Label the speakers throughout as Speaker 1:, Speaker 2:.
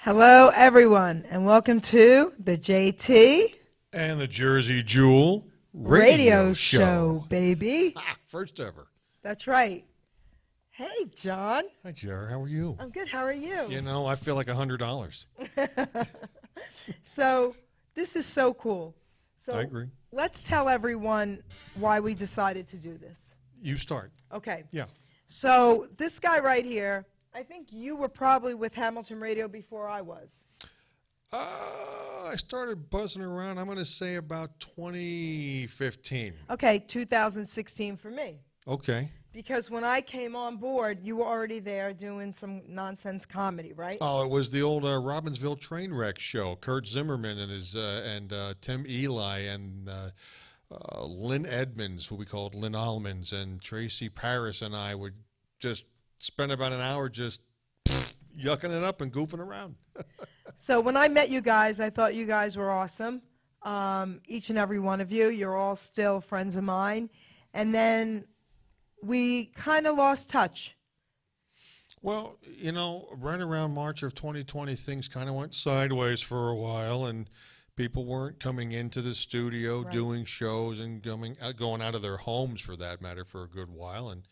Speaker 1: Hello, everyone, and welcome to the JT
Speaker 2: and the Jersey Jewel
Speaker 1: Radio Show, baby.
Speaker 2: First ever.
Speaker 1: That's right. Hey, John.
Speaker 2: Hi, Jerry. How are you?
Speaker 1: I'm good. How are you?
Speaker 2: You know, I feel like $100.
Speaker 1: So, this is so cool. So,
Speaker 2: I agree.
Speaker 1: Let's tell everyone why we decided to do this.
Speaker 2: You start.
Speaker 1: Okay.
Speaker 2: Yeah.
Speaker 1: So, this guy right here, I think you were probably with Hamilton Radio before I was.
Speaker 2: I started buzzing around, I'm going to say about 2015.
Speaker 1: Okay, 2016 for me.
Speaker 2: Okay.
Speaker 1: Because when I came on board, you were already there doing some nonsense comedy, right?
Speaker 2: Oh, it was the old Robbinsville train wreck show. Kurt Zimmerman and his Tim Eli and Lynn Edmonds, who we called Lynn Almonds, and Tracy Paris and I would just spend about an hour just yucking it up and goofing around.
Speaker 1: So when I met you guys, I thought you guys were awesome. Each and every one of you. You're all still friends of mine. And then we kind of lost touch.
Speaker 2: Well, you know, right around March of 2020, things kind of went sideways for a while, and people weren't coming into the studio,
Speaker 1: Right.
Speaker 2: doing shows and going out of their homes, for that matter, for a good while. And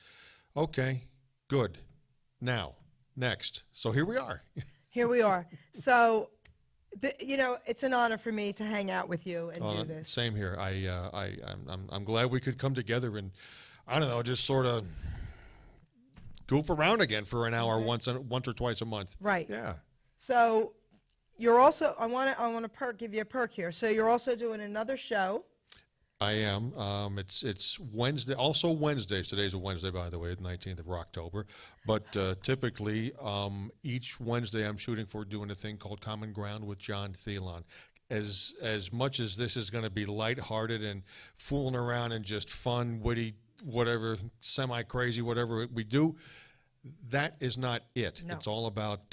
Speaker 2: okay, good. Now, next. So here we are.
Speaker 1: Here we are. So, you know, it's an honor for me to hang out with you and do this.
Speaker 2: Same here. I'm glad we could come together and, I don't know, just sort of goof around again for an hour once or twice a month.
Speaker 1: Right.
Speaker 2: Yeah.
Speaker 1: So you're also, I want to give you a perk here. So you're also doing another show.
Speaker 2: I am. It's Wednesday. Also Wednesdays. Today's a Wednesday, by the way, the 19th of October. But typically, each Wednesday, I'm shooting for doing a thing called Common Ground with John Theillon. As much as this is going to be lighthearted and fooling around and just fun, witty, whatever, semi-crazy, whatever we do, that is not it.
Speaker 1: No.
Speaker 2: It's all about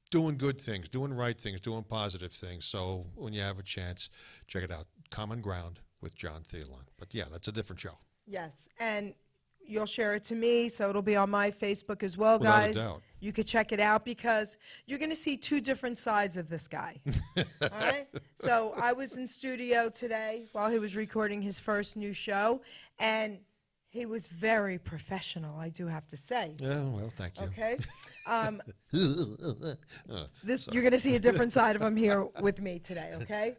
Speaker 2: doing good things, doing right things, doing positive things. So when you have a chance, check it out. Common Ground with John Theillon. But yeah, that's a different show.
Speaker 1: Yes, and you'll share it to me, so it'll be on my Facebook as well,
Speaker 2: Without a
Speaker 1: guys.
Speaker 2: doubt.
Speaker 1: You could check it out because you're going to see two different sides of this guy. All right? So I was in studio today while he was recording his first new show, and he was very professional, I do have to say.
Speaker 2: Yeah, well, thank you.
Speaker 1: Okay? You're going to see a different side of him here with me today, okay?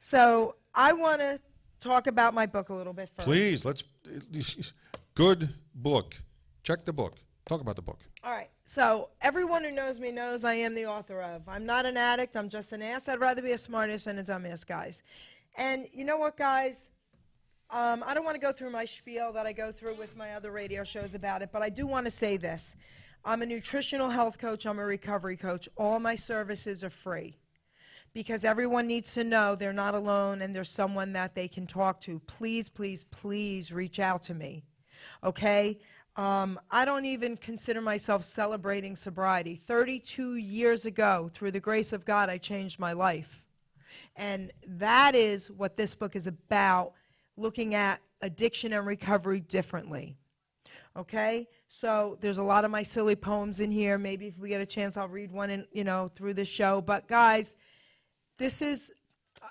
Speaker 1: So I want to talk about my book a little bit first.
Speaker 2: Please, good book. Check the book. Talk about the book.
Speaker 1: All right. So everyone who knows me knows I am the author of. I'm not an addict. I'm just an ass. I'd rather be a smartass than a dumbass, guys. And you know what, guys? I don't want to go through my spiel that I go through with my other radio shows about it, but I do want to say this. I'm a nutritional health coach. I'm a recovery coach. All my services are free because everyone needs to know they're not alone and there's someone that they can talk to. Please, please, please reach out to me, okay? I don't even consider myself celebrating sobriety. 32 years ago, through the grace of God, I changed my life. And that is what this book is about, looking at addiction and recovery differently. Okay? So there's a lot of my silly poems in here. Maybe if we get a chance, I'll read one through the show. But guys, this is,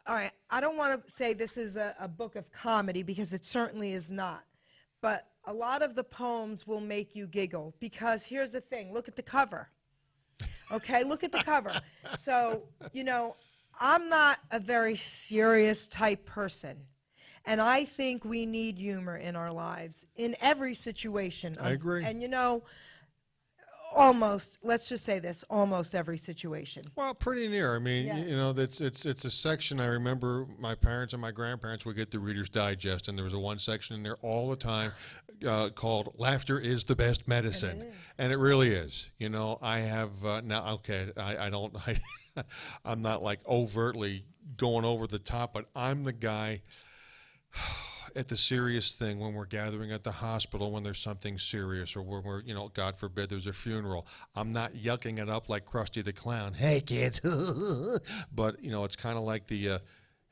Speaker 1: all right, I don't want to say this is a book of comedy because it certainly is not. But a lot of the poems will make you giggle because here's the thing. Look at the cover. Okay? Look at the cover. So, you know, I'm not a very serious type person. And I think we need humor in our lives, in every situation.
Speaker 2: I agree.
Speaker 1: And, you know, almost, let's just say this, almost every situation.
Speaker 2: Well, pretty near. I mean,
Speaker 1: Yes.
Speaker 2: you know, it's a section. I remember my parents and my grandparents would get the Reader's Digest, and there was a one section in there all the time called "Laughter is the best medicine," and it really is. You know, I have now. Okay, I don't. I'm not like overtly going over the top, but I'm the guy at the serious thing when we're gathering at the hospital when there's something serious or when we're, you know, God forbid there's a funeral. I'm not yucking it up like Krusty the Clown. Hey, kids. But, you know, it's kind of like the,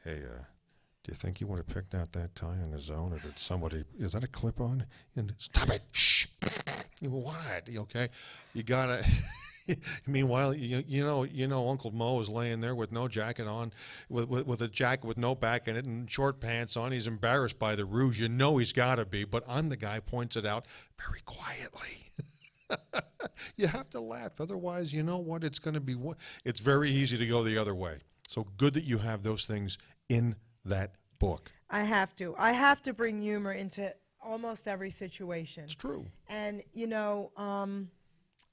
Speaker 2: hey, do you think you would have picked out that tie in the zone, or did somebody, is that a clip-on? And stop it. Shh. What? Okay? You got to... Meanwhile, you know, Uncle Mo is laying there with no jacket on, with a jacket with no back in it and short pants on. He's embarrassed by the rouge. You know he's got to be, but I'm the guy points it out very quietly. You have to laugh, otherwise, you know what? It's going to be. It's very easy to go the other way. So good that you have those things in that book.
Speaker 1: I have to bring humor into almost every situation.
Speaker 2: It's true.
Speaker 1: And you know.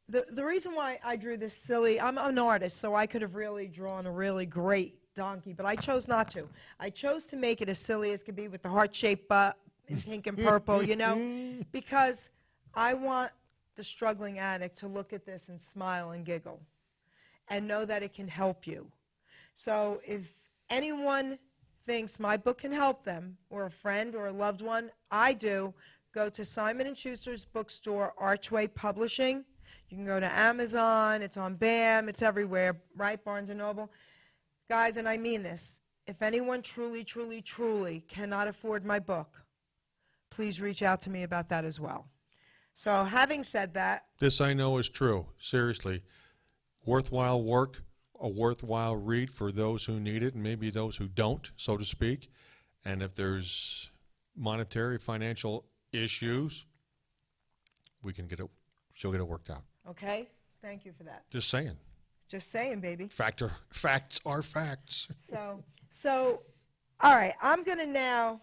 Speaker 1: The reason why I drew this silly, I'm an artist, so I could have really drawn a really great donkey, but I chose not to. I chose to make it as silly as could be with the heart-shaped butt in pink and purple, you know, because I want the struggling addict to look at this and smile and giggle and know that it can help you. So if anyone thinks my book can help them, or a friend or a loved one, I do. Go to Simon & Schuster's bookstore, Archway Publishing. You can go to Amazon, it's on BAM, it's everywhere, right, Barnes & Noble. Guys, and I mean this, if anyone truly, truly, truly cannot afford my book, please reach out to me about that as well. So having said that...
Speaker 2: This I know is true, seriously. Worthwhile work, a worthwhile read for those who need it and maybe those who don't, so to speak. And if there's monetary, financial issues, we can get it, she'll get it worked out.
Speaker 1: Okay? Thank you for that.
Speaker 2: Just saying.
Speaker 1: Just saying, baby.
Speaker 2: Facts are facts.
Speaker 1: So, all right, I'm going to now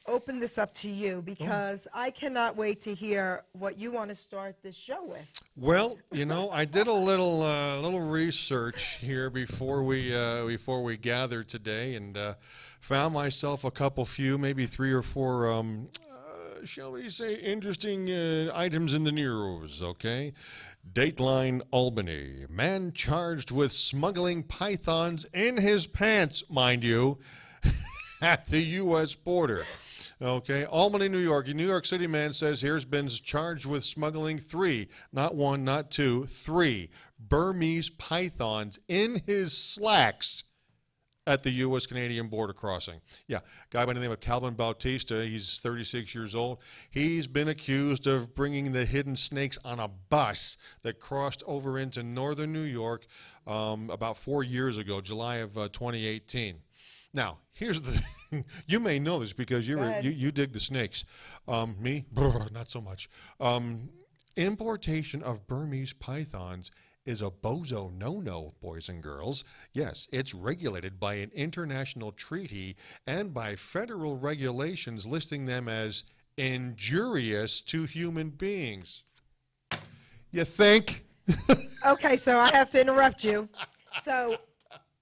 Speaker 1: open this up to you because I cannot wait to hear what you want to start this show with.
Speaker 2: Well, you know, I did a little research here before we gathered today, and found myself a few, maybe 3 or 4 shall we say, interesting items in the news, okay? Dateline Albany. Man charged with smuggling pythons in his pants, mind you, at the U.S. border. Okay, Albany, New York. A New York City man says he's been charged with smuggling 3, not 1, not 2, 3 Burmese pythons in his slacks at the U.S.-Canadian border crossing. Yeah, guy by the name of Calvin Bautista, he's 36 years old. He's been accused of bringing the hidden snakes on a bus that crossed over into northern New York about 4 years ago, July of 2018. Now, here's the thing. You may know this because you dig the snakes. Me? Brr, not so much. Importation of Burmese pythons is a bozo no-no, boys and girls. Yes, it's regulated by an international treaty and by federal regulations listing them as injurious to human beings. You think?
Speaker 1: Okay, so I have to interrupt you. So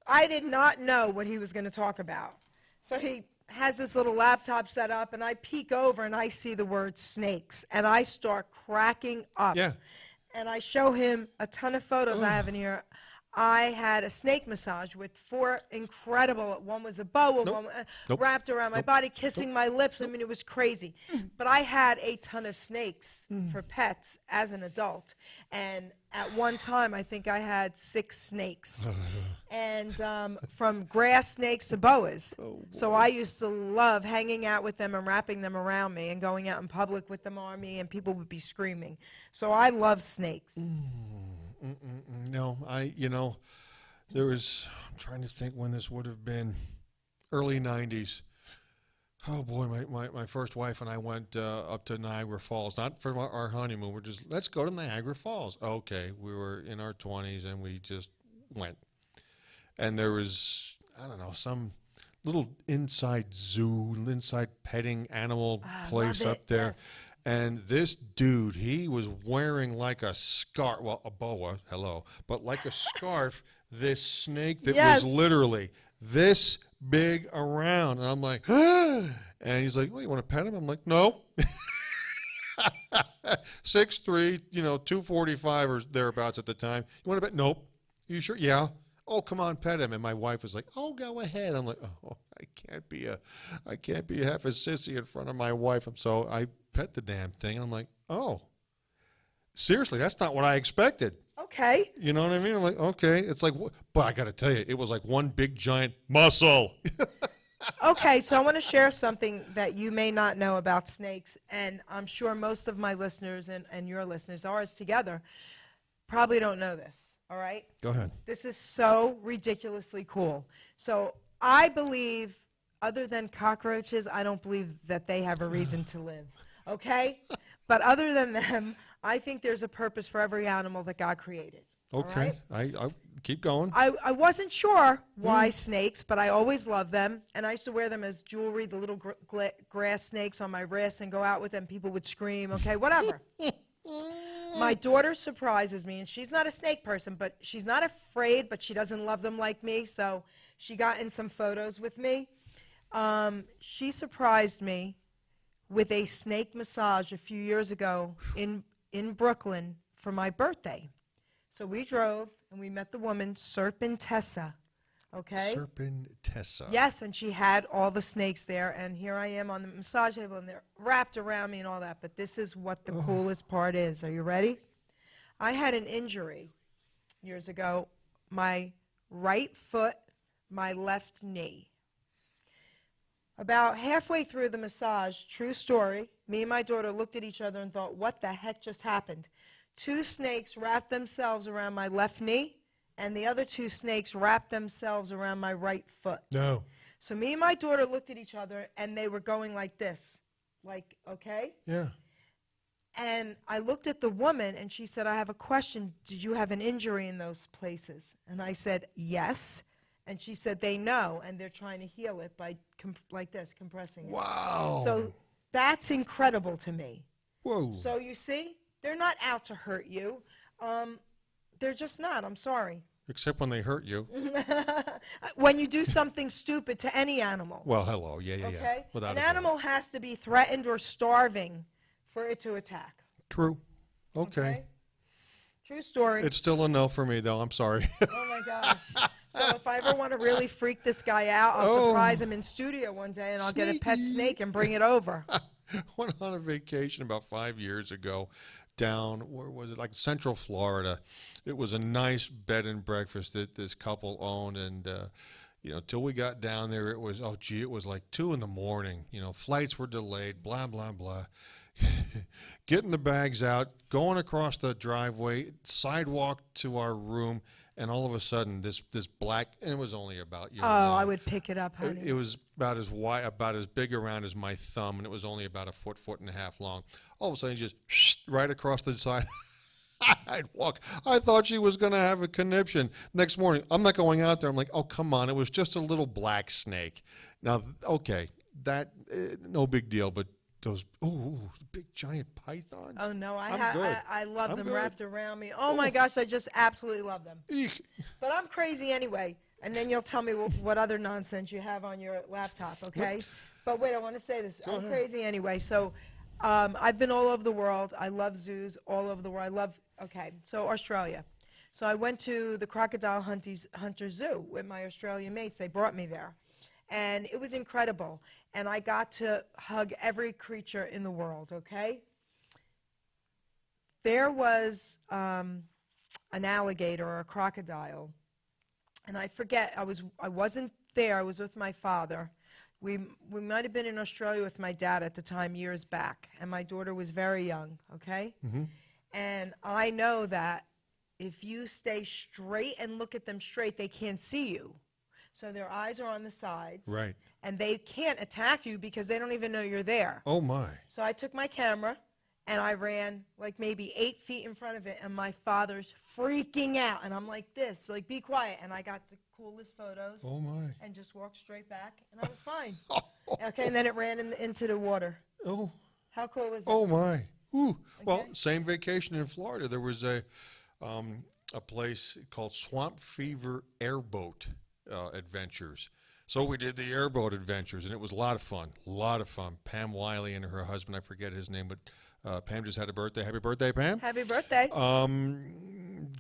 Speaker 1: I did not know what he was going to talk about. So he has this little laptop set up, and I peek over, and I see the word snakes, and I start cracking up.
Speaker 2: Yeah.
Speaker 1: And I show him a ton of photos I have in here. I had a snake massage with 4 incredible, one was a boa, one wrapped around my body, kissing my lips. I mean, it was crazy. But I had a ton of snakes for pets as an adult. And at one time, I think I had 6 snakes. And from grass snakes to boas. So I used to love hanging out with them and wrapping them around me and going out in public with them on me, and people would be screaming. So I love snakes.
Speaker 2: No, there was, I'm trying to think when this would have been, early 90s. Oh boy, my first wife and I went up to Niagara Falls, not for our honeymoon, we're just, let's go to Niagara Falls. Okay, we were in our 20s and we just went. And there was, I don't know, some little inside zoo, inside petting animal place up there.
Speaker 1: Yes.
Speaker 2: And this dude, he was wearing like a scarf, well, a boa, hello, but like a scarf, this snake that
Speaker 1: Yes.
Speaker 2: was literally this big around. And I'm like, and he's like, well, you want to pet him? I'm like, no. 6'3", 245 or thereabouts at the time. You want to pet? Nope. You sure? Yeah. Oh, come on, pet him. And my wife was like, oh, go ahead. I'm like, oh, I can't be half a sissy in front of my wife. So I pet the damn thing. And I'm like, oh, seriously, that's not what I expected.
Speaker 1: Okay.
Speaker 2: You know what I mean? I'm like, okay. It's like, but I got to tell you, it was like one big giant muscle.
Speaker 1: Okay, so I want to share something that you may not know about snakes, and I'm sure most of my listeners and your listeners, ours together, probably don't know this, all right?
Speaker 2: Go ahead.
Speaker 1: This is so ridiculously cool. So I believe, other than cockroaches, I don't believe that they have a reason to live, okay? But other than them, I think there's a purpose for every animal that God created.
Speaker 2: Okay.
Speaker 1: Right?
Speaker 2: I keep going.
Speaker 1: I wasn't sure why snakes, but I always loved them. And I used to wear them as jewelry, the little grass snakes on my wrist, and go out with them. People would scream, okay, whatever. My daughter surprises me, and she's not a snake person, but she's not afraid, but she doesn't love them like me. So she got in some photos with me. She surprised me with a snake massage a few years ago in Brooklyn for my birthday. So we drove, and we met the woman, Serpentessa, okay?
Speaker 2: Serpentessa.
Speaker 1: Yes, and she had all the snakes there, and here I am on the massage table, and they're wrapped around me and all that, but this is what the coolest part is. Are you ready? I had an injury years ago, my right foot, my left knee. About halfway through the massage, true story, me and my daughter looked at each other and thought, what the heck just happened? 2 snakes wrapped themselves around my left knee, and the other 2 snakes wrapped themselves around my right foot.
Speaker 2: No.
Speaker 1: So me and my daughter looked at each other, and they were going like this, like, okay?
Speaker 2: Yeah.
Speaker 1: And I looked at the woman, and she said, I have a question. Did you have an injury in those places? And I said, yes. And she said, they know, and they're trying to heal it by, like this, compressing it.
Speaker 2: Wow.
Speaker 1: So that's incredible to me.
Speaker 2: Whoa.
Speaker 1: So you see? They're not out to hurt you. They're just not. I'm sorry.
Speaker 2: Except when they hurt you.
Speaker 1: When you do something stupid to any animal.
Speaker 2: Well, hello. Yeah.
Speaker 1: Okay?
Speaker 2: Without
Speaker 1: An
Speaker 2: a doubt.
Speaker 1: animal has to be threatened or starving for it to attack.
Speaker 2: True. Okay.
Speaker 1: True story.
Speaker 2: It's still a no for me, though. I'm sorry.
Speaker 1: Oh, my gosh. So if I ever want to really freak this guy out, I'll surprise him in studio one day, and I'll get a pet snake and bring it over.
Speaker 2: Went on a vacation about 5 years ago down, where was it, like Central Florida. It was a nice bed and breakfast that this couple owned, and till we got down there, it was it was like 2 a.m. Flights were delayed, blah blah blah. Getting the bags out, going across the driveway, sidewalk to our room, and all of a sudden this black, and it was only about long.
Speaker 1: I would pick it up, honey.
Speaker 2: It was about as wide, about as big around as my thumb, and it was only about a foot and a half long. All of a sudden, just right across the side. I'd walk. I thought she was going to have a conniption. Next morning, I'm not going out there. I'm like, oh, come on. It was just a little black snake. Now, okay, that, no big deal, but those, big giant pythons.
Speaker 1: Oh, no,
Speaker 2: good.
Speaker 1: I love
Speaker 2: I'm
Speaker 1: them
Speaker 2: good.
Speaker 1: wrapped around me. Oh, my gosh, I just absolutely love them.
Speaker 2: Eek.
Speaker 1: But I'm crazy anyway, and then you'll tell me what other nonsense you have on your laptop, okay? But wait, I want to say this. I'm crazy anyway. So I've been all over the world. I love zoos all over the world. So Australia. So I went to the Crocodile Hunter Zoo with my Australian mates. They brought me there. And it was incredible. And I got to hug every creature in the world, okay? There was an alligator or a crocodile. And I forget, I wasn't there. I was with my father. We might have been in Australia with my dad at the time, years back. And my daughter was very young, okay? Mm-hmm. And I know that if you stay straight and look at them straight, they can't see you. So their eyes are on the sides.
Speaker 2: Right.
Speaker 1: And they can't attack you because they don't even know you're there.
Speaker 2: Oh, my.
Speaker 1: So I took my camera, and I ran like maybe 8 feet in front of it, and my father's freaking out. And I'm like this, like, be quiet. And I got the coolest photos.
Speaker 2: Oh, my.
Speaker 1: And just walked straight back, and I was fine. Okay, and then it ran into the water.
Speaker 2: Oh.
Speaker 1: How cool was it?
Speaker 2: Oh my! Ooh. Well,
Speaker 1: Okay.
Speaker 2: same vacation in Florida. There was a place called Swamp Fever Airboat Adventures. So we did the airboat adventures, and it was a lot of fun. A lot of fun. Pam Wiley and her husband, I forget his name, but Pam just had a birthday. Happy birthday, Pam!
Speaker 1: Happy birthday.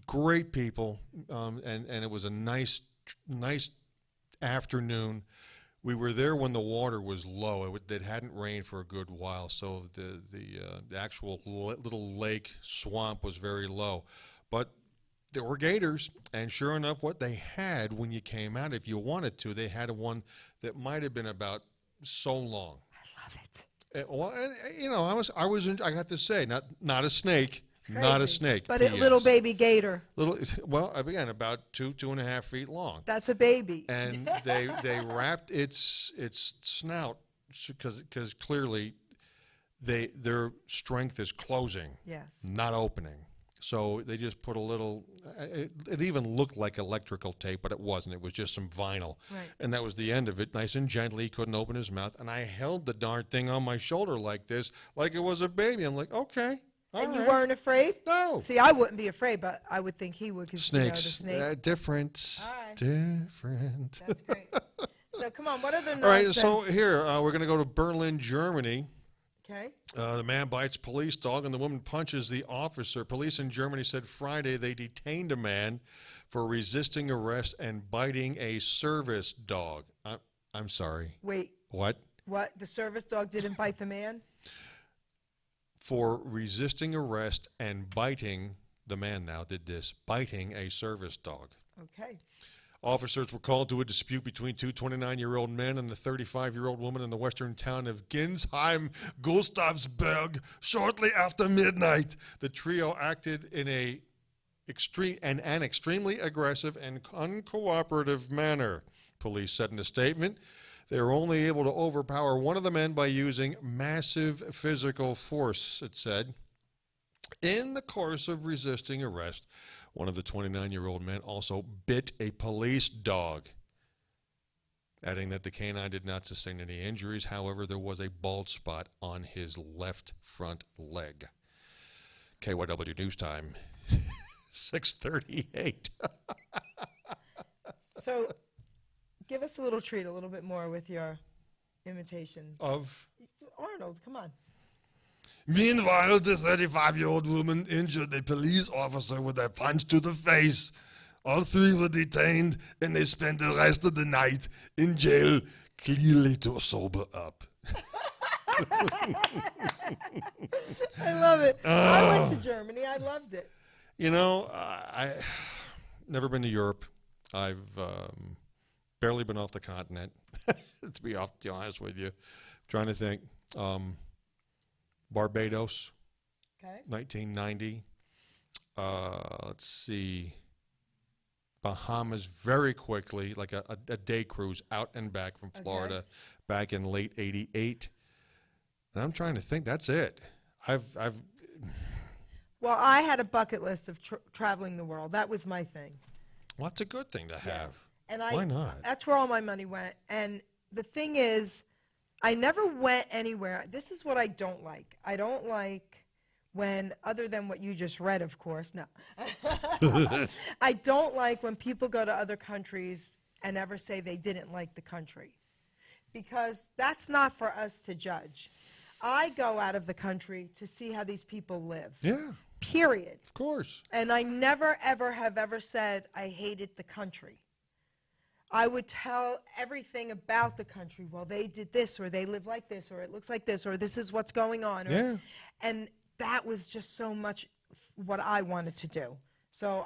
Speaker 2: Great people, and it was a nice afternoon. We were there when the water was low. It hadn't rained for a good while, so the actual little lake swamp was very low. But there were gators, and sure enough, what they had when you came out, if you wanted to, they had one that might have been about so long.
Speaker 1: I love it.
Speaker 2: Well, you know, I got to say, not a snake,
Speaker 1: It's crazy.
Speaker 2: not a snake,
Speaker 1: But a
Speaker 2: P.S.
Speaker 1: little baby gator.
Speaker 2: Well, again, about 2.5 feet long.
Speaker 1: That's a baby.
Speaker 2: And they wrapped its snout because clearly their strength is closing,
Speaker 1: Yes.
Speaker 2: not opening. So they just put a little. It even looked like electrical tape, but it wasn't. It was just some vinyl,
Speaker 1: Right.
Speaker 2: and that was the end of it. Nice and gently, he couldn't open his mouth, and I held the darn thing on my shoulder like this, like it was a baby. I'm like, okay.
Speaker 1: And you
Speaker 2: right.
Speaker 1: weren't afraid?
Speaker 2: No.
Speaker 1: See, I wouldn't be afraid, but I would think he would because
Speaker 2: Snakes.
Speaker 1: the snake.
Speaker 2: Different.
Speaker 1: All right.
Speaker 2: Different.
Speaker 1: That's great. So come on, what other nonsense?
Speaker 2: All right, so here, we're going to go to Berlin, Germany.
Speaker 1: Okay.
Speaker 2: The man bites police dog and the woman punches the officer. Police in Germany said Friday they detained a man for resisting arrest and biting a service dog. I'm sorry.
Speaker 1: Wait,
Speaker 2: What?
Speaker 1: what? The service dog didn't bite the man?
Speaker 2: For resisting arrest and biting, the man now did this, biting a service dog.
Speaker 1: Okay.
Speaker 2: Officers were called to a dispute between two 29-year-old men and a 35-year-old woman in the western town of Ginsheim, Gustavsberg, shortly after midnight. The trio acted in an extremely aggressive and uncooperative manner, police said in a statement. They were only able to overpower one of the men by using massive physical force, it said. In the course of resisting arrest, one of the 29-year-old men also bit a police dog, adding that the canine did not sustain any injuries. However, there was a bald spot on his left front leg. KYW News Time, 6:38.
Speaker 1: So give us a little treat, a little bit more with your imitation.
Speaker 2: Of?
Speaker 1: Arnold, come on.
Speaker 3: Meanwhile, the 35-year-old woman injured a police officer with a punch to the face. All three were detained, and they spent the rest of the night in jail, clearly to sober up.
Speaker 1: I love it. I went to Germany. I loved it.
Speaker 2: You know, I never been to Europe. I've barely been off the continent, to be honest with you. Trying to think. Barbados,
Speaker 1: Okay.
Speaker 2: 1990. Let's see. Bahamas very quickly, like a day cruise out and back from Florida, back in late '88. And I'm trying to think. That's it.
Speaker 1: Well, I had a bucket list of traveling the world. That was my thing.
Speaker 2: Well, that's a good thing to have.
Speaker 1: And
Speaker 2: Why not?
Speaker 1: That's where all my money went. And the thing is, I never went anywhere. This is what I don't like. I don't like when, other than what you just read, of course, no. I don't like when people go to other countries and ever say they didn't like the country. Because that's not for us to judge. I go out of the country to see how these people live.
Speaker 2: Yeah,
Speaker 1: Period.
Speaker 2: of course.
Speaker 1: And I never, ever have ever said I hated the country. I would tell everything about the country. Well, they did this, or they live like this, or it looks like this, or this is what's going on.
Speaker 2: Yeah.
Speaker 1: And that was just so much what I wanted to do. So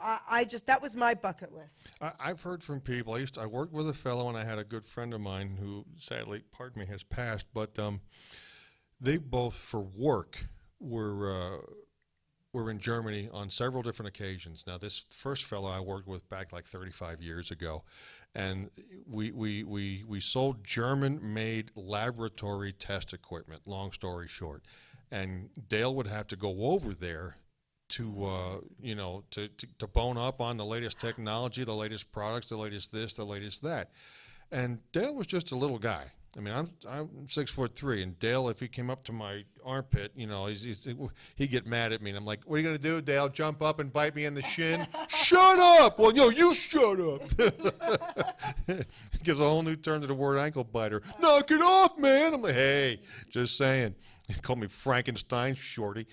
Speaker 1: that was my bucket list.
Speaker 2: I've heard from people. I worked with a fellow, and I had a good friend of mine who, sadly, pardon me, has passed. But they both, for work, were in Germany on several different occasions. Now, this first fellow I worked with back like 35 years ago, and we sold German-made laboratory test equipment, long story short. And Dale would have to go over there to bone up on the latest technology, the latest products, the latest this, the latest that. And Dale was just a little guy. I mean, I'm 6'3", and Dale, if he came up to my armpit, you know, he'd get mad at me. And I'm like, "What are you gonna do, Dale? Jump up and bite me in the shin?" Shut up! Well, yo, you shut up. Gives a whole new turn to the word ankle biter. Knock it off, man. I'm like, hey, just saying. He called me Frankenstein, shorty.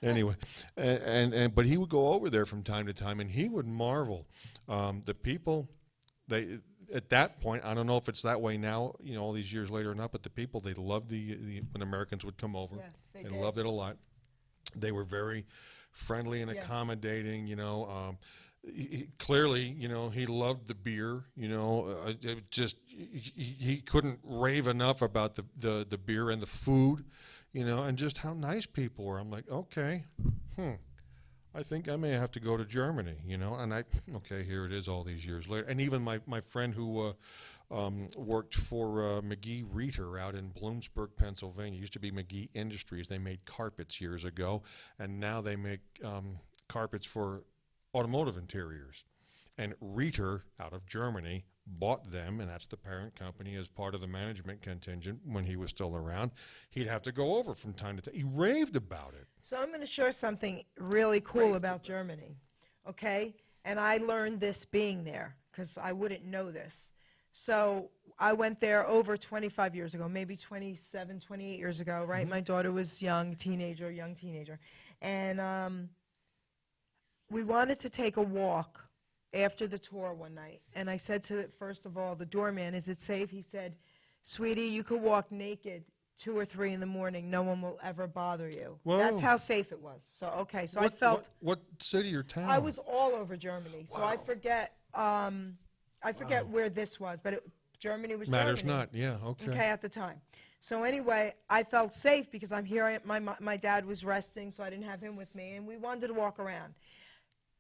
Speaker 2: Anyway, but he would go over there from time to time, and he would marvel. The people, they. At that point, I don't know if it's that way now, you know, all these years later or not, but the people, they loved when Americans would come over.
Speaker 1: Yes, they
Speaker 2: did.
Speaker 1: did.
Speaker 2: Loved it a lot. They were very friendly and accommodating, you know. Clearly, you know, he loved the beer, you know. He couldn't rave enough about the beer and the food, you know, and just how nice people were. I'm like, okay, I think I may have to go to Germany, you know, and okay, here it is all these years later. And even my friend who worked for McGee Reiter out in Bloomsburg, Pennsylvania, used to be McGee Industries. They made carpets years ago, and now they make carpets for automotive interiors. And Reiter, out of Germany, bought them, and that's the parent company, as part of the management contingent when he was still around. He'd have to go over from time to time. He raved about it.
Speaker 1: So I'm going to share something really cool about Germany, okay? And I learned this being there, because I wouldn't know this. So I went there over 25 years ago, maybe 27, 28 years ago, right? Mm-hmm. My daughter was young teenager. And we wanted to take a walk after the tour one night. And I said to, first of all, the doorman, "Is it safe?" He said, "Sweetie, you could walk naked 2 or 3 in the morning. No one will ever bother you." Whoa. That's how safe it was. So, okay, so I felt...
Speaker 2: What city or town?
Speaker 1: I was all over Germany. Wow. So I forget where this was, but Germany was
Speaker 2: Matters
Speaker 1: Germany.
Speaker 2: Not, yeah, okay.
Speaker 1: Okay, at the time. So anyway, I felt safe because I'm here. My dad was resting, so I didn't have him with me, and we wanted to walk around.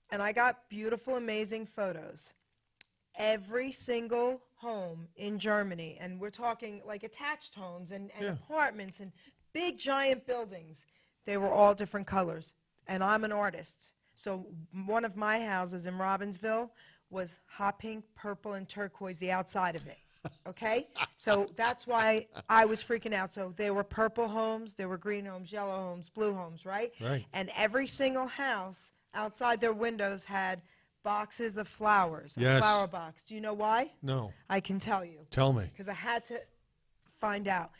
Speaker 1: And I got beautiful, amazing photos. Every single home in Germany, and we're talking like attached homes and apartments and big giant buildings, they were all different colors. And I'm an artist. So one of my houses in Robbinsville was hot pink, purple, and turquoise, the outside of it. Okay? So that's why I was freaking out. So there were purple homes, there were green homes, yellow homes, blue homes, right?
Speaker 2: Right.
Speaker 1: And every single house outside their windows had boxes of flowers, a flower box. Do you know why?
Speaker 2: No.
Speaker 1: I can tell you.
Speaker 2: Tell me.
Speaker 1: Because I had to find out.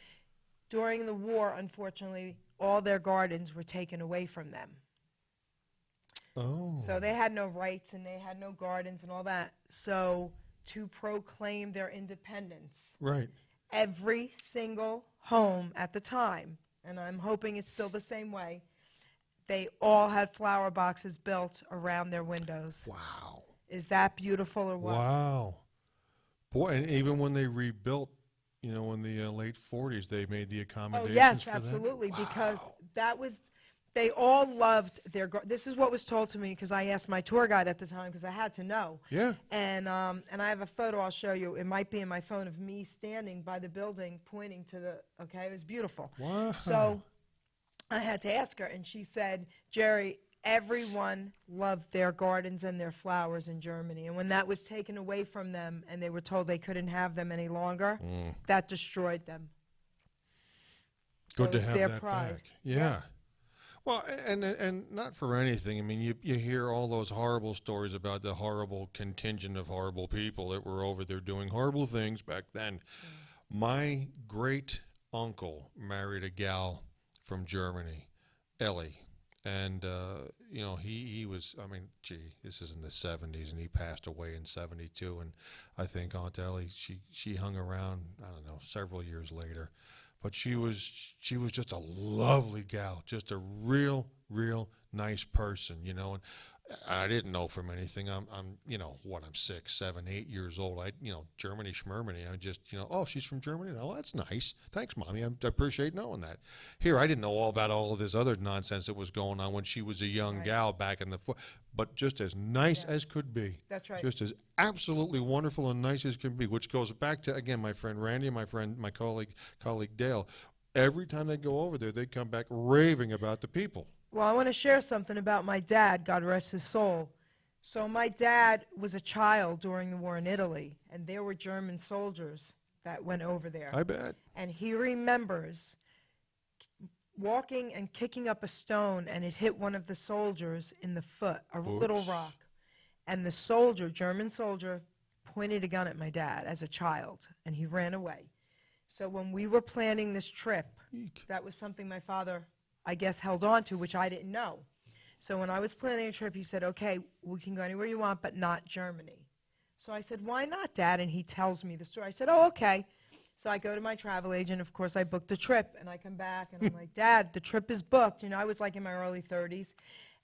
Speaker 1: During the war, unfortunately, all their gardens were taken away from them.
Speaker 2: Oh.
Speaker 1: So they had no rights and they had no gardens and all that. So to proclaim their independence,
Speaker 2: right,
Speaker 1: every single home at the time, and I'm hoping it's still the same way, they all had flower boxes built around their windows.
Speaker 2: Wow.
Speaker 1: Is that beautiful or what?
Speaker 2: Wow. Boy, and even when they rebuilt, you know, in the late 40s, they made the accommodations
Speaker 1: for absolutely,
Speaker 2: that?
Speaker 1: Because that was, they all loved their, this is what was told to me because I asked my tour guide at the time because I had to know.
Speaker 2: Yeah.
Speaker 1: And I have a photo I'll show you. It might be in my phone of me standing by the building pointing to the, okay, it was beautiful.
Speaker 2: Wow.
Speaker 1: So I had to ask her, and she said, "Geri, everyone loved their gardens and their flowers in Germany. And when that was taken away from them and they were told they couldn't have them any longer, that destroyed them."
Speaker 2: Good
Speaker 1: so
Speaker 2: to have
Speaker 1: their
Speaker 2: that
Speaker 1: pride.
Speaker 2: back. Yeah. Well, and not for anything. I mean, you hear all those horrible stories about the horrible contingent of horrible people that were over there doing horrible things back then. My great uncle married a gal from Germany, Ellie. And, you know, he was, I mean, gee, this is in the 70s, and he passed away in 72. And I think Aunt Ellie, she hung around, I don't know, several years later. But she was just a lovely gal, just a real nice person, you know. And I didn't know from anything. I'm you know, what, I'm 6, 7, 8 years old. You know, Germany schmermany. I just, you know, oh, she's from Germany? Oh, that's nice. Thanks, Mommy. I appreciate knowing that. Here, I didn't know all about all of this other nonsense that was going on when she was a young gal back in the... But just as nice as could be.
Speaker 1: That's right.
Speaker 2: Just as absolutely wonderful and nice as can be, which goes back to, again, my friend Randy and my colleague Dale. Every time they go over there, they come back raving about the people.
Speaker 1: Well, I want to share something about my dad, God rest his soul. So my dad was a child during the war in Italy, and there were German soldiers that went over there.
Speaker 2: I bet.
Speaker 1: And he remembers walking and kicking up a stone, and it hit one of the soldiers in the foot, a little rock. And the soldier, German soldier, pointed a gun at my dad as a child, and he ran away. So when we were planning this trip, that was something my father, I guess, held on to, which I didn't know. So when I was planning a trip, he said, okay, we can go anywhere you want, but not Germany. So I said, why not, Dad? And he tells me the story. I said, oh, okay. So I go to my travel agent. Of course, I booked a trip, and I come back, and I'm like, Dad, the trip is booked. You know, I was like in my early 30s.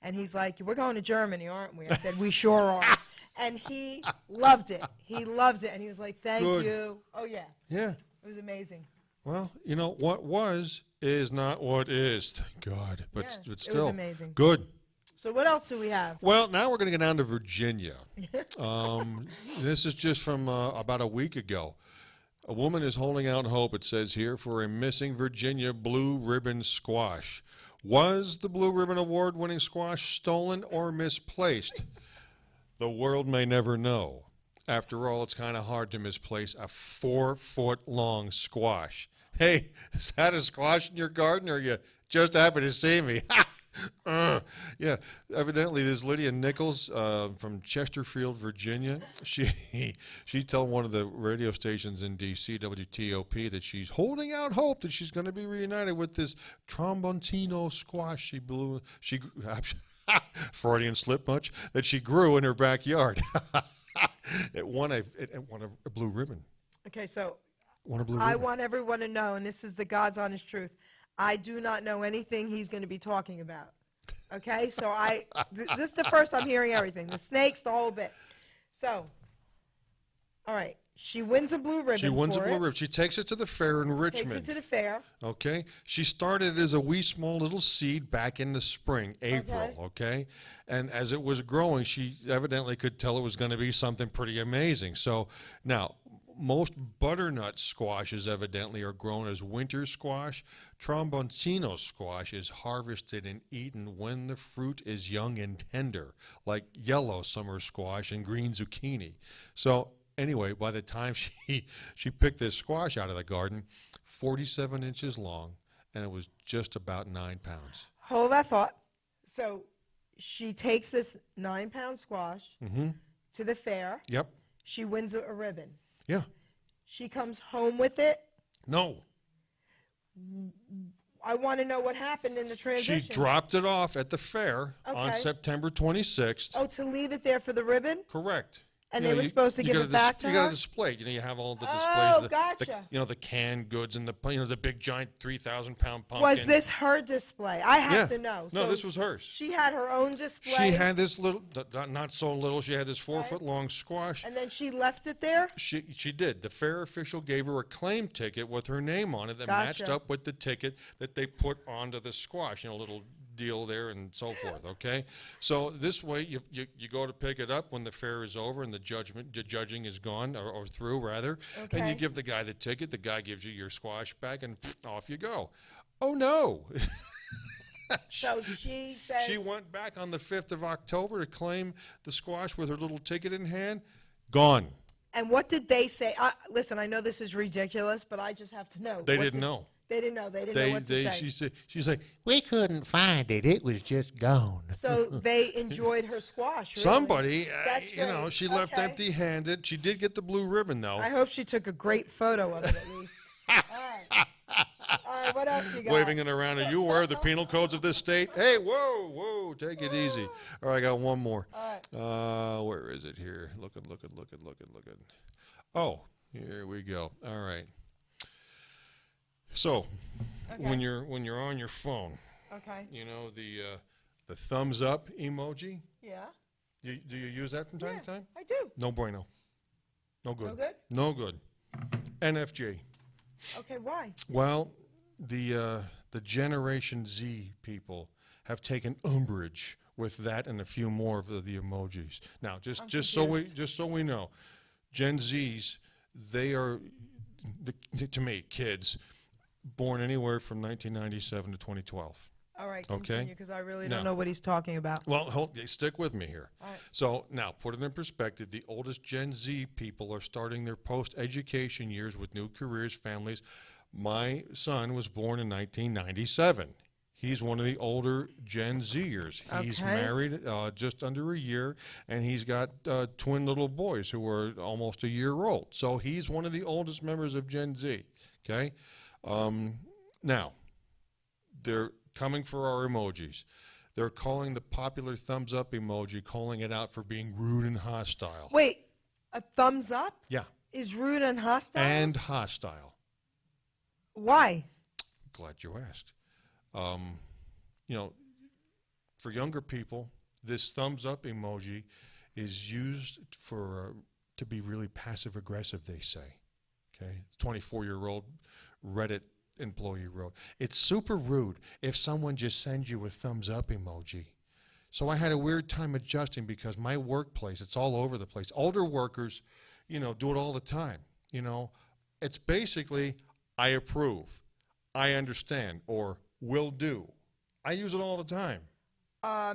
Speaker 1: And he's like, we're going to Germany, aren't we? I said, we sure are. And he loved it. He loved it. And he was like, thank you. Oh, yeah.
Speaker 2: Yeah.
Speaker 1: It was amazing.
Speaker 2: Well, you know, what was is not what is. Thank God. But,
Speaker 1: Yes,
Speaker 2: but still.
Speaker 1: it was amazing.
Speaker 2: Good.
Speaker 1: So what else do we have?
Speaker 2: Well, now we're going to get down to Virginia. This is just from about a week ago. A woman is holding out hope, it says here, for a missing Virginia blue ribbon squash. Was the Blue Ribbon Award-winning squash stolen or misplaced? The world may never know. After all, it's kind of hard to misplace a 4-foot-long squash. Hey, is that a squash in your garden, or are you just happy to see me? Yeah, evidently this Lydia Nichols from Chesterfield, Virginia, she told one of the radio stations in D.C., WTOP, that she's holding out hope that she's going to be reunited with this Tromboncino squash she Freudian slip much, that she grew in her backyard. It won a blue ribbon.
Speaker 1: Okay, so
Speaker 2: Won a blue
Speaker 1: I
Speaker 2: ribbon.
Speaker 1: want everyone to know, and this is the God's honest truth, I do not know anything he's going to be talking about. Okay, so this is the first I'm hearing everything. The snakes, the whole bit. So, all right, she wins a blue ribbon.
Speaker 2: She wins a
Speaker 1: for
Speaker 2: blue
Speaker 1: it.
Speaker 2: ribbon. She takes it to the fair in Richmond.
Speaker 1: Takes it to the fair.
Speaker 2: Okay. She started as a wee small little seed back in the spring, April, okay? And as it was growing, she evidently could tell it was going to be something pretty amazing. So now, most butternut squashes evidently are grown as winter squash. Tromboncino squash is harvested and eaten when the fruit is young and tender, like yellow summer squash and green zucchini. So anyway, by the time she picked this squash out of the garden, 47 inches long, and it was just about 9 pounds.
Speaker 1: Hold that thought. So she takes this 9-pound squash to the fair.
Speaker 2: Yep.
Speaker 1: She wins a ribbon.
Speaker 2: Yeah.
Speaker 1: She comes home with it.
Speaker 2: No.
Speaker 1: I want to know what happened in the transition.
Speaker 2: She dropped it off at the fair on
Speaker 1: Okay.
Speaker 2: September 26th.
Speaker 1: Oh, to leave it there for the ribbon?
Speaker 2: Correct.
Speaker 1: And
Speaker 2: You
Speaker 1: they
Speaker 2: know,
Speaker 1: were supposed to give
Speaker 2: gotta
Speaker 1: it back to
Speaker 2: You
Speaker 1: her?
Speaker 2: got to display it. You know, you have all the displays.
Speaker 1: Oh, gotcha.
Speaker 2: The canned goods and the big giant 3,000-pound pumpkin.
Speaker 1: Was this her display? I have
Speaker 2: Yeah.
Speaker 1: to know.
Speaker 2: No,
Speaker 1: So
Speaker 2: this was hers.
Speaker 1: she had her own display.
Speaker 2: She had this little, not so little, she had this 4-foot-long squash.
Speaker 1: And then she left it there?
Speaker 2: She did. The fair official gave her a claim ticket with her name on it that matched
Speaker 1: Gotcha.
Speaker 2: up with the ticket that they put onto the squash, a little deal there and so forth, okay? So this way, you go to pick it up when the fair is over and the judging is gone, or through, rather, and you
Speaker 1: Okay.
Speaker 2: give the guy the ticket, the guy gives you your squash back, and off you go. Oh, no.
Speaker 1: So she says...
Speaker 2: She went back on the 5th of October to claim the squash with her little ticket in hand. Gone.
Speaker 1: And what did they say? Listen, I know this is ridiculous, but I just have to know.
Speaker 2: They
Speaker 1: What
Speaker 2: didn't know.
Speaker 1: They didn't know. They didn't know what to say.
Speaker 2: She's like,
Speaker 4: We couldn't find it. It was just gone.
Speaker 1: So they enjoyed her squash, really.
Speaker 2: somebody,
Speaker 1: That's great.
Speaker 2: she left
Speaker 1: Okay.
Speaker 2: empty-handed. She did get the blue ribbon, though.
Speaker 1: I hope she took a great photo of it at least. All right. All right, what else you got?
Speaker 2: Waving it around. Are you aware of the penal codes of this state? Hey, whoa, take it easy. All right, I got one more.
Speaker 1: All right.
Speaker 2: Where is it here? Looking. Oh, here we go. All right. So,
Speaker 1: Okay.
Speaker 2: when you're on your phone,
Speaker 1: Okay.
Speaker 2: you know the thumbs up emoji.
Speaker 1: Yeah.
Speaker 2: Do you use that from time to time?
Speaker 1: I do.
Speaker 2: No bueno. No good.
Speaker 1: No good?
Speaker 2: No good. NFJ.
Speaker 1: Okay, why?
Speaker 2: Well, the Generation Z people have taken umbrage with that and a few more of the emojis. Now, just so we know, Gen Zs, they are, to me, kids born anywhere from 1997 to 2012.
Speaker 1: All right,
Speaker 2: Okay.
Speaker 1: continue, because I really
Speaker 2: Now-
Speaker 1: don't know what he's talking about.
Speaker 2: Well, stick with me here.
Speaker 1: All right.
Speaker 2: So now, put it in perspective, the oldest Gen Z people are starting their post-education years with new careers, families. My son was born in 1997. He's one of the older Gen Zers. He's
Speaker 1: Okay.
Speaker 2: married just under a year, and he's got twin little boys who are almost a year old. So he's one of the oldest members of Gen Z, okay? Now, they're coming for our emojis. They're calling the popular thumbs up emoji, calling it out for being rude and hostile.
Speaker 1: Wait, a thumbs up
Speaker 2: Yeah,
Speaker 1: is rude and hostile?
Speaker 2: and hostile.
Speaker 1: Why?
Speaker 2: Glad you asked. You know, for younger people, this thumbs up emoji is used for to be really passive aggressive, they say. Okay, 24-year-old Reddit employee wrote, "It's super rude if someone just sends you a thumbs up emoji." So I had a weird time adjusting because my workplace, it's all over the place. Older workers, you know, do it all the time. You know, it's basically, I approve, I understand, or will do. I use it all the time.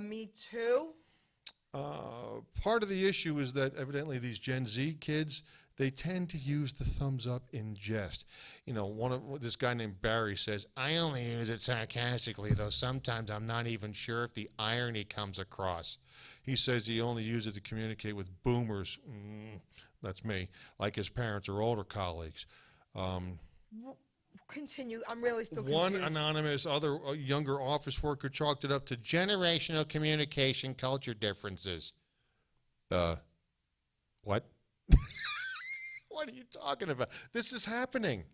Speaker 1: Me too.
Speaker 2: Part of the issue is that evidently these Gen Z kids, they tend to use the thumbs up in jest. You know, this guy named Barry says, "I only use it sarcastically, though sometimes I'm not even sure if the irony comes across." He says he only uses it to communicate with boomers, that's me, like his parents or older colleagues.
Speaker 1: Continue. I'm really still
Speaker 2: One
Speaker 1: confused.
Speaker 2: anonymous other younger office worker chalked it up to generational communication culture differences. What? What are you talking about? This is happening.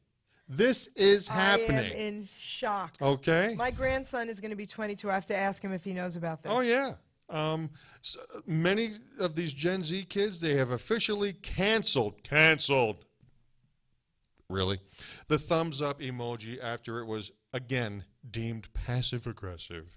Speaker 2: This is happening.
Speaker 1: I am in shock.
Speaker 2: Okay?
Speaker 1: My grandson is going to be 22. I have to ask him if he knows about this.
Speaker 2: Oh, yeah. Many of these Gen Z kids, they have officially canceled, really, the thumbs up emoji after it was, again, deemed passive aggressive.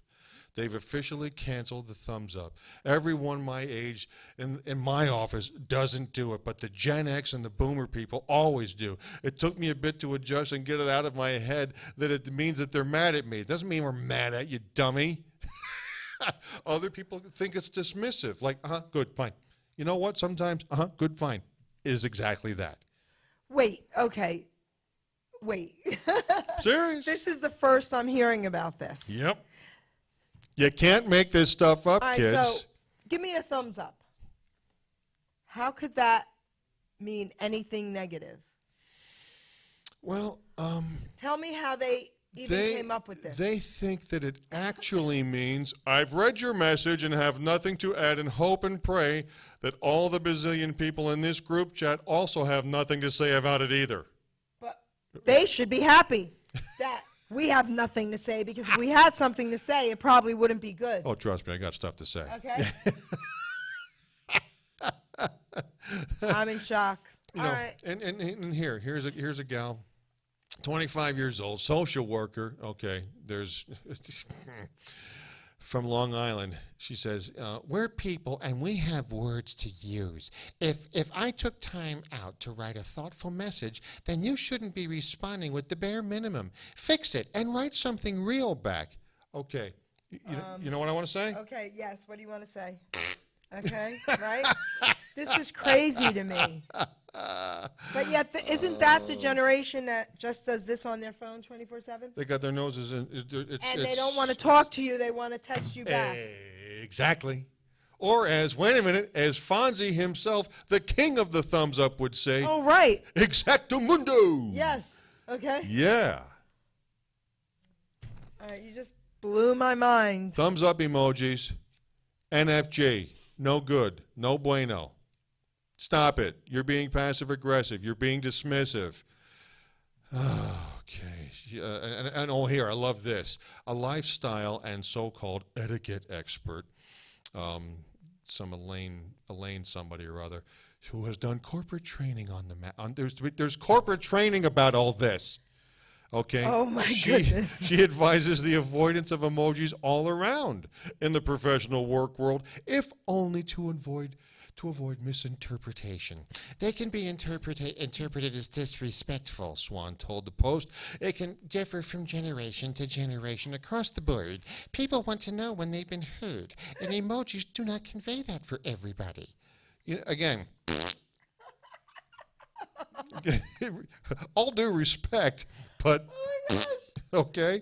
Speaker 2: They've officially canceled the thumbs up. Everyone my age in my office doesn't do it, but the Gen X and the boomer people always do. It took me a bit to adjust and get it out of my head that it means that they're mad at me. It doesn't mean we're mad at you, dummy. Other people think it's dismissive, like, good, fine. You know what? Sometimes, good, fine, is exactly that.
Speaker 1: Wait, okay. Wait.
Speaker 2: Serious?
Speaker 1: This is the first I'm hearing about this.
Speaker 2: Yep. You can't make this stuff up,
Speaker 1: All right,
Speaker 2: kids.
Speaker 1: so give me a thumbs up. How could that mean anything negative?
Speaker 2: Well,
Speaker 1: Tell me how they even came up with this.
Speaker 2: They think that it actually means, I've read your message and have nothing to add and hope and pray that all the bazillion people in this group chat also have nothing to say about it either.
Speaker 1: But they should be happy that we have nothing to say, because if we had something to say, it probably wouldn't be good.
Speaker 2: Oh, trust me, I got stuff to say.
Speaker 1: Okay? I'm in shock.
Speaker 2: You
Speaker 1: All
Speaker 2: know,
Speaker 1: right.
Speaker 2: and here's a gal, 25 years old, social worker. Okay, there's from Long Island. She says,
Speaker 4: We're people and we have words to use. If I took time out to write a thoughtful message, then you shouldn't be responding with the bare minimum. Fix it and write something real back.
Speaker 2: okay, you know what I want to say?
Speaker 1: Okay, yes. What do you want to say? Okay, right? This is crazy to me. But yet, isn't that the generation that just does this on their phone 24/7?
Speaker 2: They got their noses in.
Speaker 1: And they don't want to talk to you. They want to text you back.
Speaker 2: Exactly. Or as Fonzie himself, the king of the thumbs up, would say,
Speaker 1: Oh, right.
Speaker 2: exactamundo.
Speaker 1: Yes. Okay.
Speaker 2: Yeah.
Speaker 1: All right, you just blew my mind.
Speaker 2: Thumbs up emojis. NFJ. No good. No bueno. Stop it. You're being passive aggressive. You're being dismissive. Okay. And oh, here, I love this. A lifestyle and so-called etiquette expert, some Elaine somebody or other, who has done corporate training on the there's corporate training about all this. Okay.
Speaker 1: Oh, my goodness.
Speaker 2: She advises the avoidance of emojis all around in the professional work world, if only to avoid misinterpretation.
Speaker 4: They can be interpreted as disrespectful, Swan told the Post. It can differ from generation to generation across the board. People want to know when they've been heard, and emojis do not convey that for everybody.
Speaker 2: You know, again, all due respect, but okay.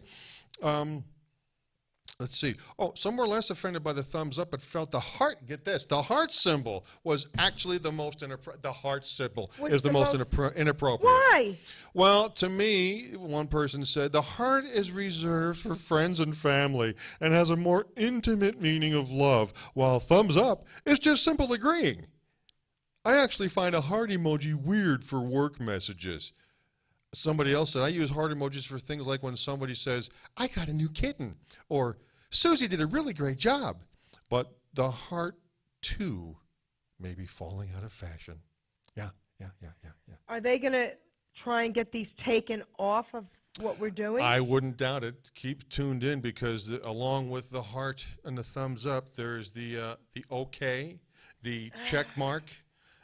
Speaker 2: Let's see. Oh, some were less offended by the thumbs up, but felt the heart. Get this: the heart symbol was actually the most inappropriate. The heart symbol is the most inappropriate.
Speaker 1: Why?
Speaker 2: Well, to me, one person said, the heart is reserved for friends and family and has a more intimate meaning of love, while thumbs up is just simple agreeing. I actually find a heart emoji weird for work messages. Somebody else said, I use heart emojis for things like when somebody says, I got a new kitten, or Susie did a really great job. But the heart, too, may be falling out of fashion. Yeah.
Speaker 1: Are they going to try and get these taken off of what we're doing?
Speaker 2: I wouldn't doubt it. Keep tuned in, because along with the heart and the thumbs up, there's the okay, the check mark,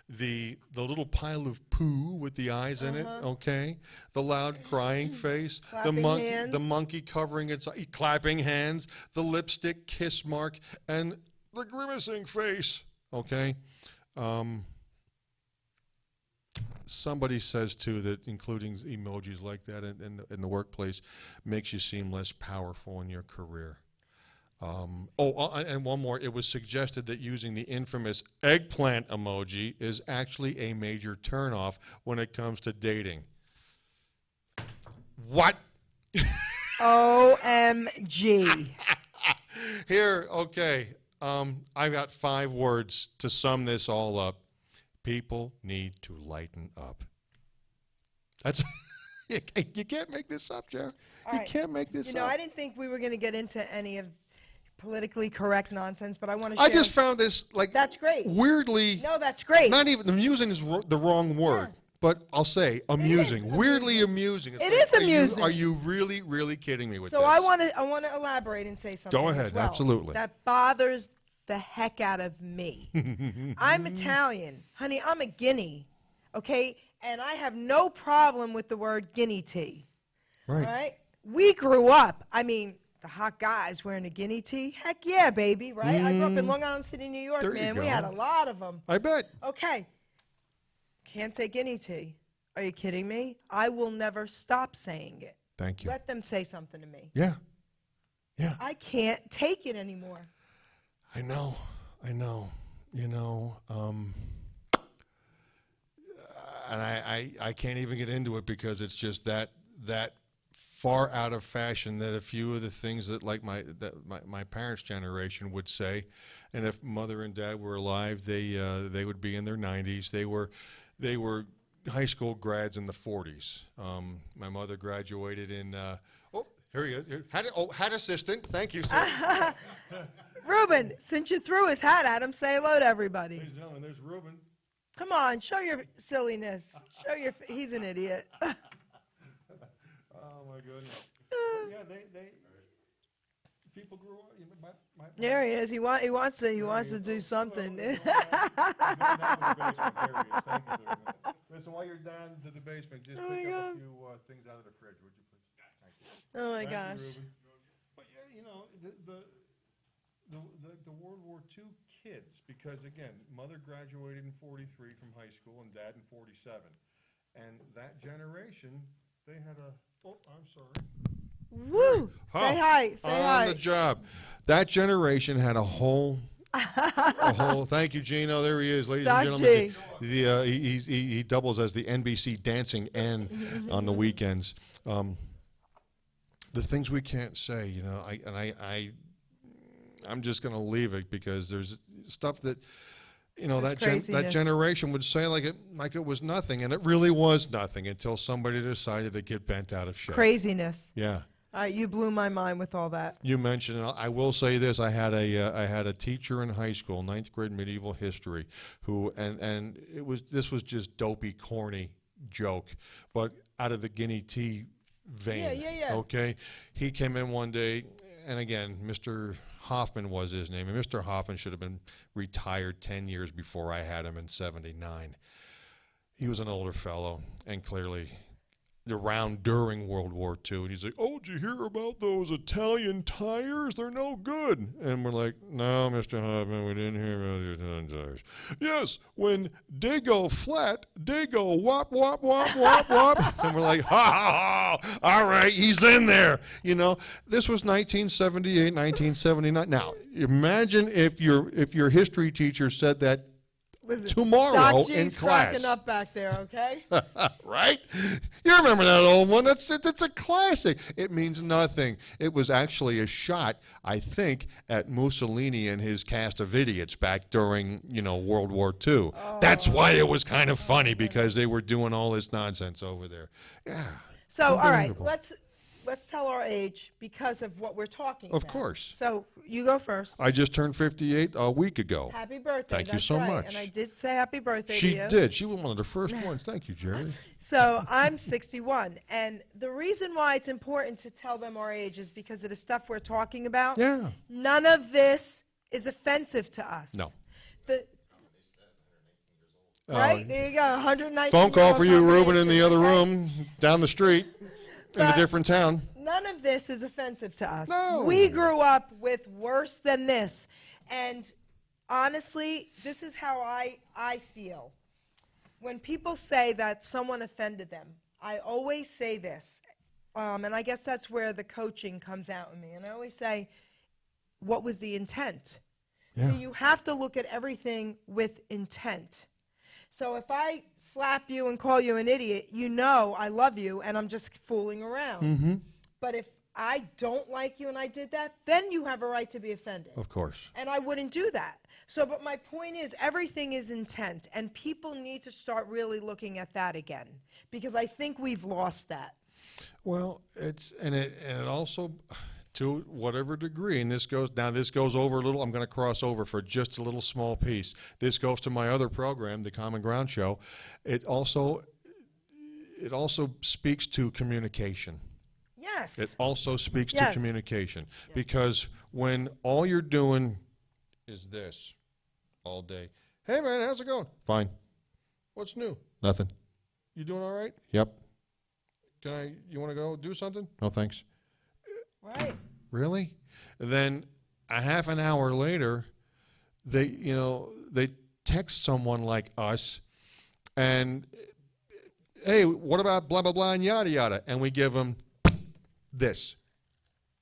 Speaker 2: the little pile of poo with the eyes in it, okay, the loud crying face, the monkey covering its clapping hands, the lipstick kiss mark, and the grimacing face, okay. Somebody says too that including emojis like that in the workplace makes you seem less powerful in your career. And one more. It was suggested that using the infamous eggplant emoji is actually a major turnoff when it comes to dating. What?
Speaker 1: OMG.
Speaker 2: Here, okay. I've got 5 words to sum this all up. People need to lighten up. That's you can't make this up, Jeff. You can't make this up.
Speaker 1: You know, I didn't think we were going to get into any of politically correct nonsense, but I want to
Speaker 2: I
Speaker 1: share.
Speaker 2: just found this
Speaker 1: That's great.
Speaker 2: Weirdly.
Speaker 1: No, that's great.
Speaker 2: Not even amusing is the wrong word, but I'll say amusing. Weirdly amusing.
Speaker 1: It is amusing.
Speaker 2: Are you really, really kidding me with this?
Speaker 1: So I want to elaborate and say something.
Speaker 2: Go ahead,
Speaker 1: as well
Speaker 2: absolutely.
Speaker 1: That bothers the heck out of me. I'm Italian, honey. I'm a guinea, okay, and I have no problem with the word guinea tea.
Speaker 2: Right.
Speaker 1: Right? We grew up. I mean, the hot guys wearing a guinea tee. Heck yeah, baby. Right? I grew up in Long Island City, New York.
Speaker 2: There you
Speaker 1: Man,
Speaker 2: go.
Speaker 1: we had a lot of them.
Speaker 2: I bet.
Speaker 1: Okay. Can't say guinea tea. Are you kidding me? I will never stop saying it.
Speaker 2: Thank you.
Speaker 1: Let them say something to me.
Speaker 2: Yeah.
Speaker 1: I can't take it anymore.
Speaker 2: I know. You know, and I can't even get into it because it's just that far out of fashion that a few of the things that my parents' generation would say, and if mother and dad were alive, they would be in their 90s. They were high school grads in the 40s. My mother graduated in. Here he is. Hat assistant. Thank you, sir.
Speaker 1: Ruben, since you threw his hat at him, say hello to everybody.
Speaker 2: Ladies and gentlemen, there's Ruben.
Speaker 1: Come on, show your silliness. He's an idiot.
Speaker 2: Oh my goodness. Yeah, they people grew up.
Speaker 1: There he is. He wants to do something.
Speaker 2: Listen, while you're down to the basement, just pick up a few things out of the fridge, would you please? Thank you.
Speaker 1: Oh my
Speaker 2: Thank
Speaker 1: gosh.
Speaker 2: you, Ruben. But yeah, you know, the World War II kids, because again, mother graduated in 43 from high school and dad in 47. And that generation, they had I'm sorry.
Speaker 1: Woo! Say hi. Say hi.
Speaker 2: On the job. That generation had a whole, thank you, Gino. There he is, ladies and gentlemen. He doubles as the NBC dancing N on the weekends. The things we can't say, you know, I'm just going to leave it because there's stuff that, you know, that generation would say like it was nothing, and it really was nothing until somebody decided to get bent out of shape.
Speaker 1: Craziness.
Speaker 2: Yeah.
Speaker 1: All right, you blew my mind with all that.
Speaker 2: You mentioned, and I will say this: I had a teacher in high school, 9th grade medieval history, who and this was just dopey, corny joke, but out of the guinea tea vein.
Speaker 1: Yeah.
Speaker 2: Okay? He came in one day, and again, Mr. Hoffman was his name, and Mr. Hoffman should have been retired 10 years before I had him in 79. He was an older fellow, and clearly around during World War II, and he's like, "Oh, did you hear about those Italian tires? They're no good." And we're like, "No, Mr. Hoffman, we didn't hear about your Italian tires." "Yes, when they go flat, they go wop, wop, wop, wop, wop." And we're like, "Ha, ha, ha, all right, he's in there." You know, this was 1978, 1979. Now, imagine if your history teacher said that
Speaker 1: Listen,
Speaker 2: tomorrow
Speaker 1: Doc
Speaker 2: in
Speaker 1: G's
Speaker 2: class.
Speaker 1: cracking up back there, okay?
Speaker 2: Right? You remember that old one? That's a classic. It means nothing. It was actually a shot, I think, at Mussolini and his cast of idiots back during, World War II. That's why it was kind of funny, because they were doing all this nonsense over there. Yeah.
Speaker 1: So, all right,
Speaker 2: Unbelievable.
Speaker 1: let's tell our age because of what we're talking about.
Speaker 2: Of course.
Speaker 1: So, you go first.
Speaker 2: I just turned 58 a week ago.
Speaker 1: Happy birthday.
Speaker 2: Thank you
Speaker 1: That's
Speaker 2: so
Speaker 1: right.
Speaker 2: much.
Speaker 1: And I did say happy birthday to
Speaker 2: She
Speaker 1: you.
Speaker 2: did. She was one of the first ones. Thank you, Jerry.
Speaker 1: So I'm 61. And the reason why it's important to tell them our age is because of the stuff we're talking about.
Speaker 2: Yeah.
Speaker 1: None of this is offensive to us.
Speaker 2: No.
Speaker 1: Right? There you go. 119.
Speaker 2: Phone call for you, Ruben, in
Speaker 1: combination,
Speaker 2: the other
Speaker 1: okay?
Speaker 2: room, down the street, in a
Speaker 1: But-
Speaker 2: different town.
Speaker 1: None of this is offensive to us.
Speaker 2: No.
Speaker 1: We grew up with worse than this. And honestly, this is how I feel. When people say that someone offended them, I always say this, and I guess that's where the coaching comes out in me. And I always say, what was the intent?
Speaker 2: Yeah.
Speaker 1: So you have to look at everything with intent. So if I slap you and call you an idiot, you know I love you and I'm just fooling around.
Speaker 2: Mm-hmm.
Speaker 1: But if I don't like you and I did that, then you have a right to be offended.
Speaker 2: Of course.
Speaker 1: And I wouldn't do that. So, but my point is, everything is intent, and people need to start really looking at that again, because I think we've lost that.
Speaker 2: Well, it also, to whatever degree, and this goes over a little. I'm going to cross over for just a little small piece. This goes to my other program, the Common Ground Show. It also speaks to communication.
Speaker 1: Yes.
Speaker 2: It also speaks to
Speaker 1: Yes.
Speaker 2: communication, because when all you're doing is this all day. "Hey man, how's it going?" "Fine." "What's new?" "Nothing." "You doing all right?" "Yep." You want to go do something?" "No, thanks."
Speaker 1: Right.
Speaker 2: Really? Then a half an hour later, they text someone like us and, "Hey, what about blah, blah, blah, and yada, yada?" And we give them this.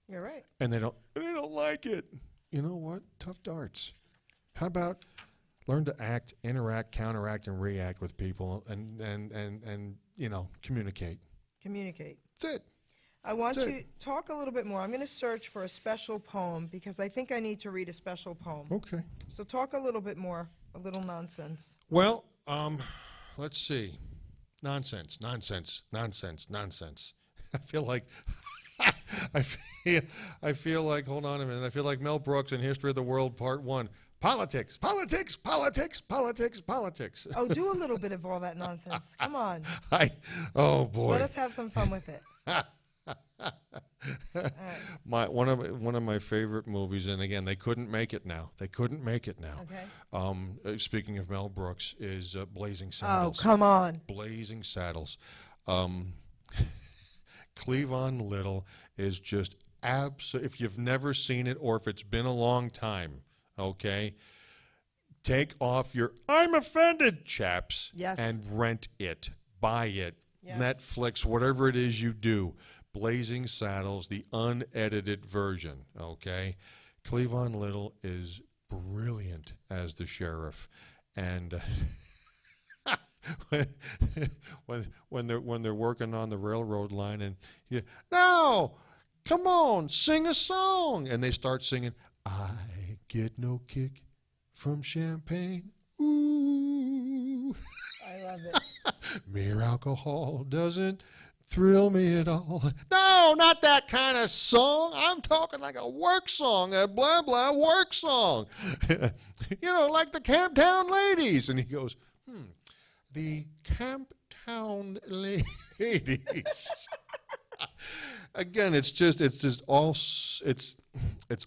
Speaker 1: You're right.
Speaker 2: And they don't like it. You know what? Tough darts. How about learn to act, interact, counteract, and react with people and communicate.
Speaker 1: Communicate.
Speaker 2: That's it.
Speaker 1: I want
Speaker 2: That's
Speaker 1: you to talk a little bit more. I'm going to search for a special poem because I think I need to read a special poem.
Speaker 2: Okay.
Speaker 1: So talk a little bit more, a little nonsense.
Speaker 2: Well, let's see. Nonsense. I feel like I feel like, hold on a minute. I feel like Mel Brooks in History of the World Part 1. Politics.
Speaker 1: Oh, do a little bit of all that nonsense. Come on.
Speaker 2: Oh boy.
Speaker 1: Let us have some fun with it. All right.
Speaker 2: One of my favorite movies, and again, they couldn't make it now.
Speaker 1: Okay.
Speaker 2: Speaking of Mel Brooks, is Blazing
Speaker 1: Oh,
Speaker 2: Saddles.
Speaker 1: come on.
Speaker 2: Blazing Saddles. Cleavon Little is just if you've never seen it or if it's been a long time, okay, take off your "I'm offended" chaps.
Speaker 1: Yes.
Speaker 2: And rent it, buy it,
Speaker 1: Yes.
Speaker 2: Netflix, whatever it is you do. Blazing Saddles, the unedited version, okay? Cleavon Little is brilliant as the sheriff, and when they're working on the railroad line, and "Now, come on, sing a song," and they start singing, "I get no kick from champagne, ooh."
Speaker 1: I love it.
Speaker 2: "Mere alcohol doesn't thrill me at all." No, not that kind of song. I'm talking like a work song, a blah, blah work song. Like the Camptown Ladies. And he goes, the Camptown Ladies. Again, it's just all it's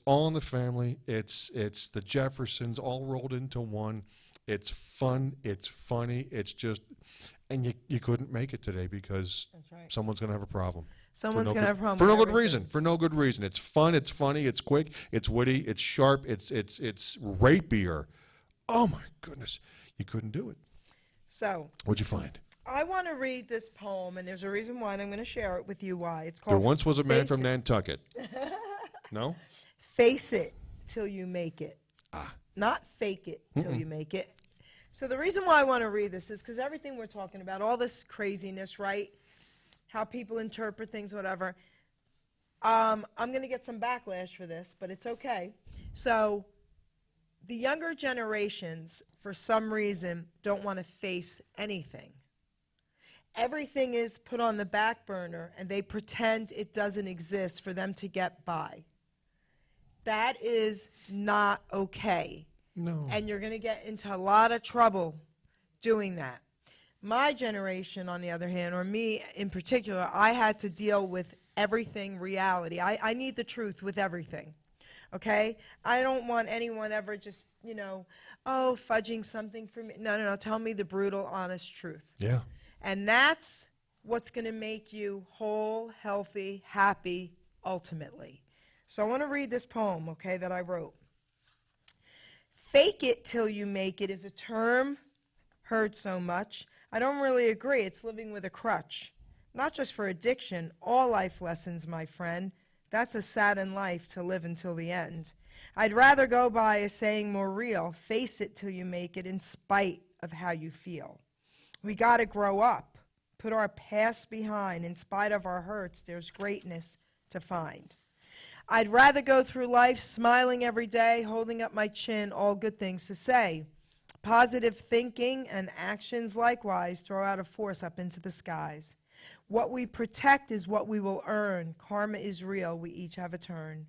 Speaker 2: all in the family. It's the Jeffersons all rolled into one. It's fun. It's funny. It's just, and you couldn't make it today because
Speaker 1: That's right.
Speaker 2: someo's going to have a problem.
Speaker 1: Someone's going to have a problem
Speaker 2: for
Speaker 1: with
Speaker 2: no good
Speaker 1: everything.
Speaker 2: reason. For no good reason. It's fun. It's funny. It's quick. It's witty. It's sharp. It's rapier. Oh my goodness, you couldn't do it.
Speaker 1: So
Speaker 2: What'd you find?
Speaker 1: I want to read this poem, and there's a reason why, and I'm going to share it with you why. It's
Speaker 2: There
Speaker 1: called
Speaker 2: once was a man
Speaker 1: Face
Speaker 2: from
Speaker 1: It.
Speaker 2: Nantucket. No?
Speaker 1: Face it till you make it.
Speaker 2: Ah.
Speaker 1: Not fake it till you make it. So the reason why I want to read this is because everything we're talking about, all this craziness, right? How people interpret things, whatever. I'm going to get some backlash for this, but it's okay. So the younger generations, for some reason, don't want to face anything. Everything is put on the back burner, and they pretend it doesn't exist for them to get by. That is not okay.
Speaker 2: No.
Speaker 1: And you're going to get into a lot of trouble doing that. My generation, on the other hand, or me in particular, I had to deal with everything reality. I need the truth with everything, okay? I don't want anyone ever just, fudging something for me. No, tell me the brutal, honest truth.
Speaker 2: Yeah.
Speaker 1: And that's what's going to make you whole, healthy, happy, ultimately. So I want to read this poem, okay, that I wrote. Fake it till you make it is a term heard so much. I don't really agree. It's living with a crutch. Not just for addiction, all life lessons, my friend. That's a saddened life to live until the end. I'd rather go by a saying more real. Face it till you make it in spite of how you feel. We got to grow up, put our past behind. In spite of our hurts, there's greatness to find. I'd rather go through life smiling every day, holding up my chin, all good things to say. Positive thinking and actions likewise throw out a force up into the skies. What we protect is what we will earn. Karma is real. We each have a turn.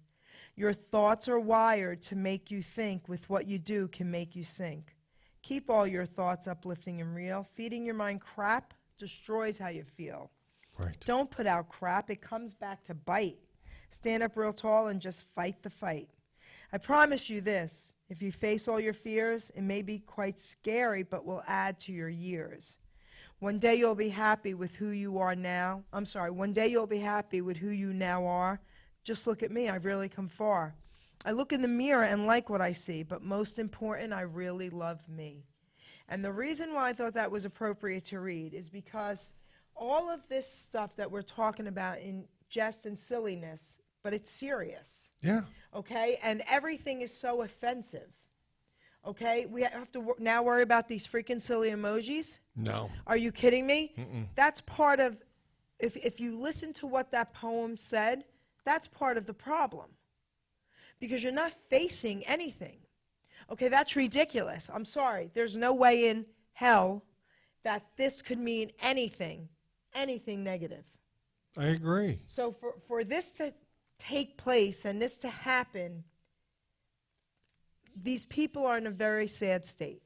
Speaker 1: Your thoughts are wired to make you think. With what you do can make you sink. Keep all your thoughts uplifting and real. Feeding your mind crap destroys how you feel.
Speaker 2: Right.
Speaker 1: Don't put out crap. It comes back to bite. Stand up real tall and just fight the fight. I promise you this, if you face all your fears, it may be quite scary, but will add to your years. One day you'll be happy with who you are now. One day you'll be happy with who you now are. Just look at me, I've really come far. I look in the mirror and like what I see, but most important, I really love me. And the reason why I thought that was appropriate to read is because all of this stuff that we're talking about in jest and silliness, but it's serious.
Speaker 2: Yeah.
Speaker 1: Okay? And everything is so offensive. Okay? We have to now worry about these freaking silly emojis?
Speaker 2: No.
Speaker 1: Are you kidding me?
Speaker 2: Mm-mm.
Speaker 1: That's part of, if you listen to what that poem said, that's part of the problem. Because you're not facing anything. Okay, that's ridiculous. I'm sorry. There's no way in hell that this could mean anything negative.
Speaker 2: I agree.
Speaker 1: So for this to take place and this to happen, these people are in a very sad state.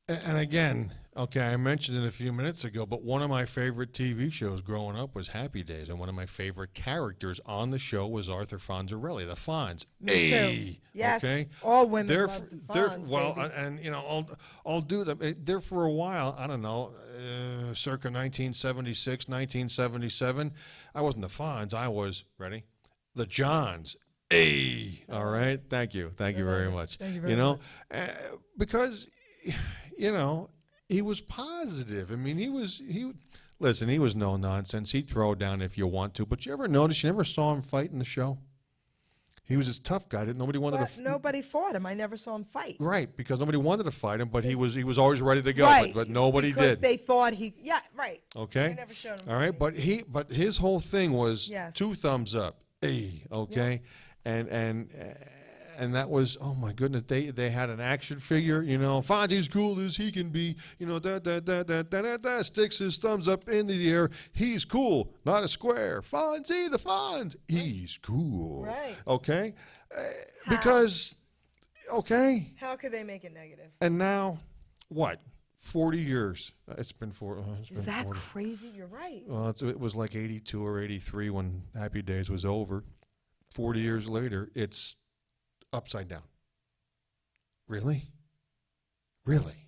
Speaker 2: And again, okay, I mentioned it a few minutes ago, but one of my favorite TV shows growing up was Happy Days, and one of my favorite characters on the show was Arthur Fonzarelli, the Fonz.
Speaker 1: Me too.
Speaker 2: Hey,
Speaker 1: Yes,
Speaker 2: okay?
Speaker 1: all women love the Fonz,
Speaker 2: well,
Speaker 1: baby.
Speaker 2: and I'll do them. There for a while. I don't know, circa 1976, 1977. I wasn't the Fonz. I was ready, the Johns. Hey, all right. Thank you very much.
Speaker 1: Thank you very much.
Speaker 2: Because he was positive. I mean, he was no nonsense. He'd throw down if you want to. But you ever notice? You never saw him fight in the show. He was a tough guy. Nobody wanted
Speaker 1: But
Speaker 2: to.
Speaker 1: nobody fought him. I never saw him fight.
Speaker 2: Right, because nobody wanted to fight him, but he was always ready to go.
Speaker 1: Right.
Speaker 2: But nobody
Speaker 1: because
Speaker 2: did.
Speaker 1: they thought right.
Speaker 2: Okay.
Speaker 1: They never showed him
Speaker 2: All right,
Speaker 1: fighting.
Speaker 2: but his whole thing was
Speaker 1: Yes.
Speaker 2: 2 thumbs up. Hey, okay, and that was, oh my goodness, they had an action figure, Fonzie's cool as he can be, sticks his thumbs up into the air. He's cool, not a square. Fonzie the Fonz, he's cool.
Speaker 1: Right.
Speaker 2: Okay, because, okay.
Speaker 1: How could they make it negative?
Speaker 2: And now, what? 40 years. It's been it's
Speaker 1: Is
Speaker 2: been
Speaker 1: that
Speaker 2: 40.
Speaker 1: crazy? You're right.
Speaker 2: Well, it was like 82 or 83 when Happy Days was over. 40 years later, it's upside down. Really? Really?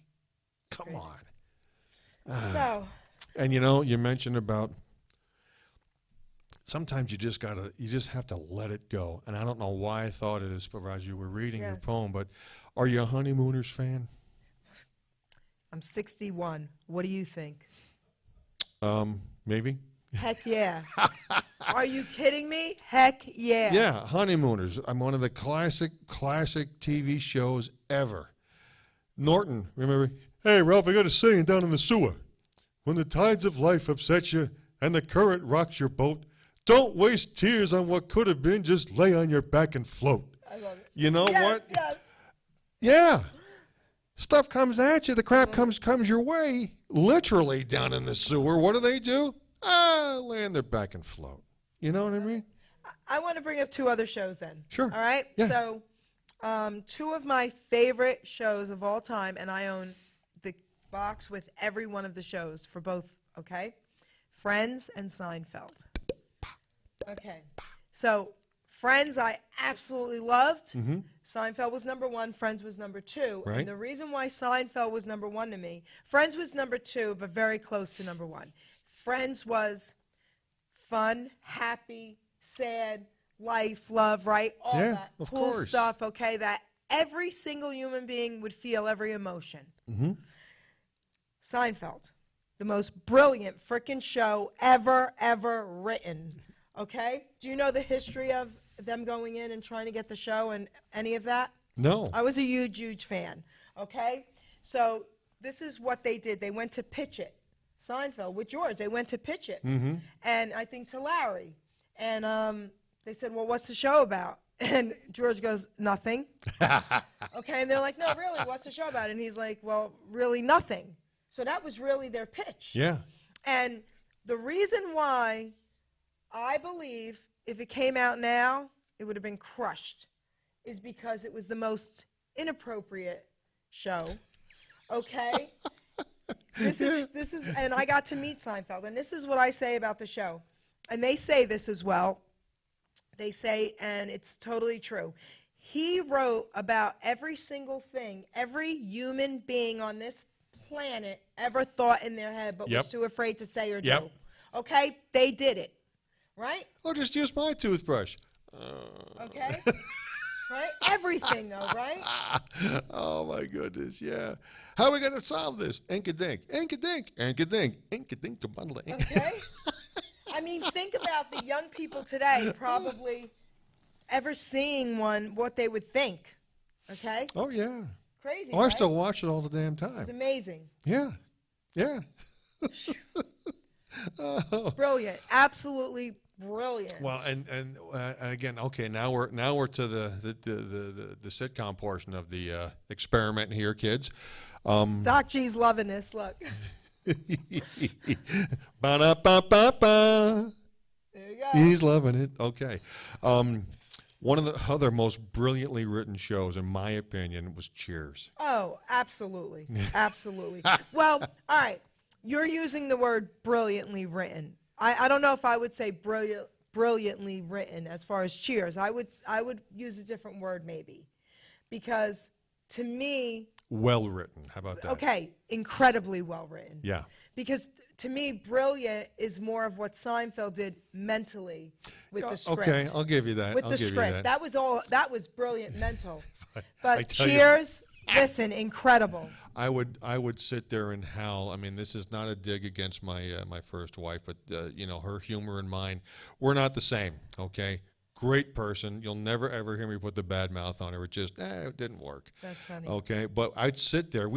Speaker 2: Come on.
Speaker 1: So,
Speaker 2: And you mentioned about sometimes you just have to let it go. And I don't know why I thought of this, but as you were reading your
Speaker 1: Yes.
Speaker 2: poem, but are you a Honeymooners fan?
Speaker 1: I'm 61. What do you think?
Speaker 2: Maybe.
Speaker 1: Heck yeah. Are you kidding me? Heck yeah.
Speaker 2: Yeah, Honeymooners. I'm one of the classic TV shows ever. Norton, remember? Hey, Ralph, I got a saying down in the sewer. When the tides of life upset you and the current rocks your boat, don't waste tears on what could have been. Just lay on your back and float.
Speaker 1: I love it.
Speaker 2: You know what?
Speaker 1: Yes.
Speaker 2: Yeah. Stuff comes at you. The crap comes your way, literally down in the sewer. What do? Lay on their back and float. You know what I mean?
Speaker 1: I want to bring up 2 other shows then.
Speaker 2: Sure.
Speaker 1: All right?
Speaker 2: Yeah.
Speaker 1: So, 2 of my favorite shows of all time, and I own the box with every one of the shows for both, okay? Friends and Seinfeld. Okay. So, Friends I absolutely loved. Seinfeld was number 1. Friends was number 2.
Speaker 2: Right.
Speaker 1: And the reason why Seinfeld was number 1 to me, Friends was number 2, but very close to number 1. Friends was fun, happy, sad, life, love, right? All
Speaker 2: Yeah,
Speaker 1: that
Speaker 2: of
Speaker 1: cool
Speaker 2: course.
Speaker 1: stuff, okay, that every single human being would feel every emotion. Seinfeld, the most brilliant freaking show ever written, okay? Do you know the history of them going in and trying to get the show and any of that?
Speaker 2: No.
Speaker 1: I was a huge fan, okay? So this is what they did. They went to pitch it. Seinfeld with George. They went to pitch it. And I think to Larry. And they said, well, what's the show about? And George goes, nothing. Okay, and they're like, no, really, what's the show about? And he's like, well, really nothing. So that was really their pitch.
Speaker 2: Yeah.
Speaker 1: And the reason why I believe if it came out now, it would have been crushed is because it was the most inappropriate show. Okay? This is, and I got to meet Seinfeld, and this is what I say about the show. And they say this as well. They say, and it's totally true. He wrote about every single thing, every human being on this planet ever thought in their head, but
Speaker 2: Yep.
Speaker 1: was too afraid to say or
Speaker 2: Yep.
Speaker 1: do. Okay? They did it. Right?
Speaker 2: Oh, just use my toothbrush.
Speaker 1: Okay? Right? Everything, though, right?
Speaker 2: Oh, my goodness, yeah. How are we going to solve this? Ink-a-dink, ink-a-dink, ink-a-dink, ink-a-dink, a bundle of ink.
Speaker 1: Okay? I mean, think about the young people today probably ever seeing one, what they would think. Okay?
Speaker 2: Oh, yeah.
Speaker 1: Crazy,
Speaker 2: Oh, I
Speaker 1: right?
Speaker 2: still watch it all the damn time.
Speaker 1: It's amazing.
Speaker 2: Yeah. Yeah.
Speaker 1: Brilliant. Absolutely brilliant.
Speaker 2: Well, and again, okay, now we're to the sitcom portion of the experiment here, kids.
Speaker 1: Doc G's loving this. Look.
Speaker 2: Ba-da-ba-ba-ba.
Speaker 1: There you go.
Speaker 2: He's loving it. Okay. One of the other most brilliantly written shows, in my opinion, was Cheers.
Speaker 1: Oh, absolutely. Absolutely. Well, all right. You're using the word brilliantly written. I don't know if I would say brilliantly written as far as Cheers. I would use a different word maybe. Because to me,
Speaker 2: Well written. How about that?
Speaker 1: okay, incredibly well written.
Speaker 2: Yeah.
Speaker 1: Because to me, brilliant is more of what Seinfeld did mentally with the script.
Speaker 2: Okay, I'll give you that.
Speaker 1: With
Speaker 2: I'll
Speaker 1: the
Speaker 2: give you
Speaker 1: script.
Speaker 2: that.
Speaker 1: That was all. That was brilliant mental.
Speaker 2: I
Speaker 1: But
Speaker 2: tell you-
Speaker 1: Cheers, listen, incredible.
Speaker 2: I would sit there and howl. I mean, this is not a dig against my my first wife, but her humor and mine, we're not the same. Okay, great person. You'll never ever hear me put the bad mouth on her. It just it didn't work.
Speaker 1: That's funny.
Speaker 2: Okay, but we'd sit there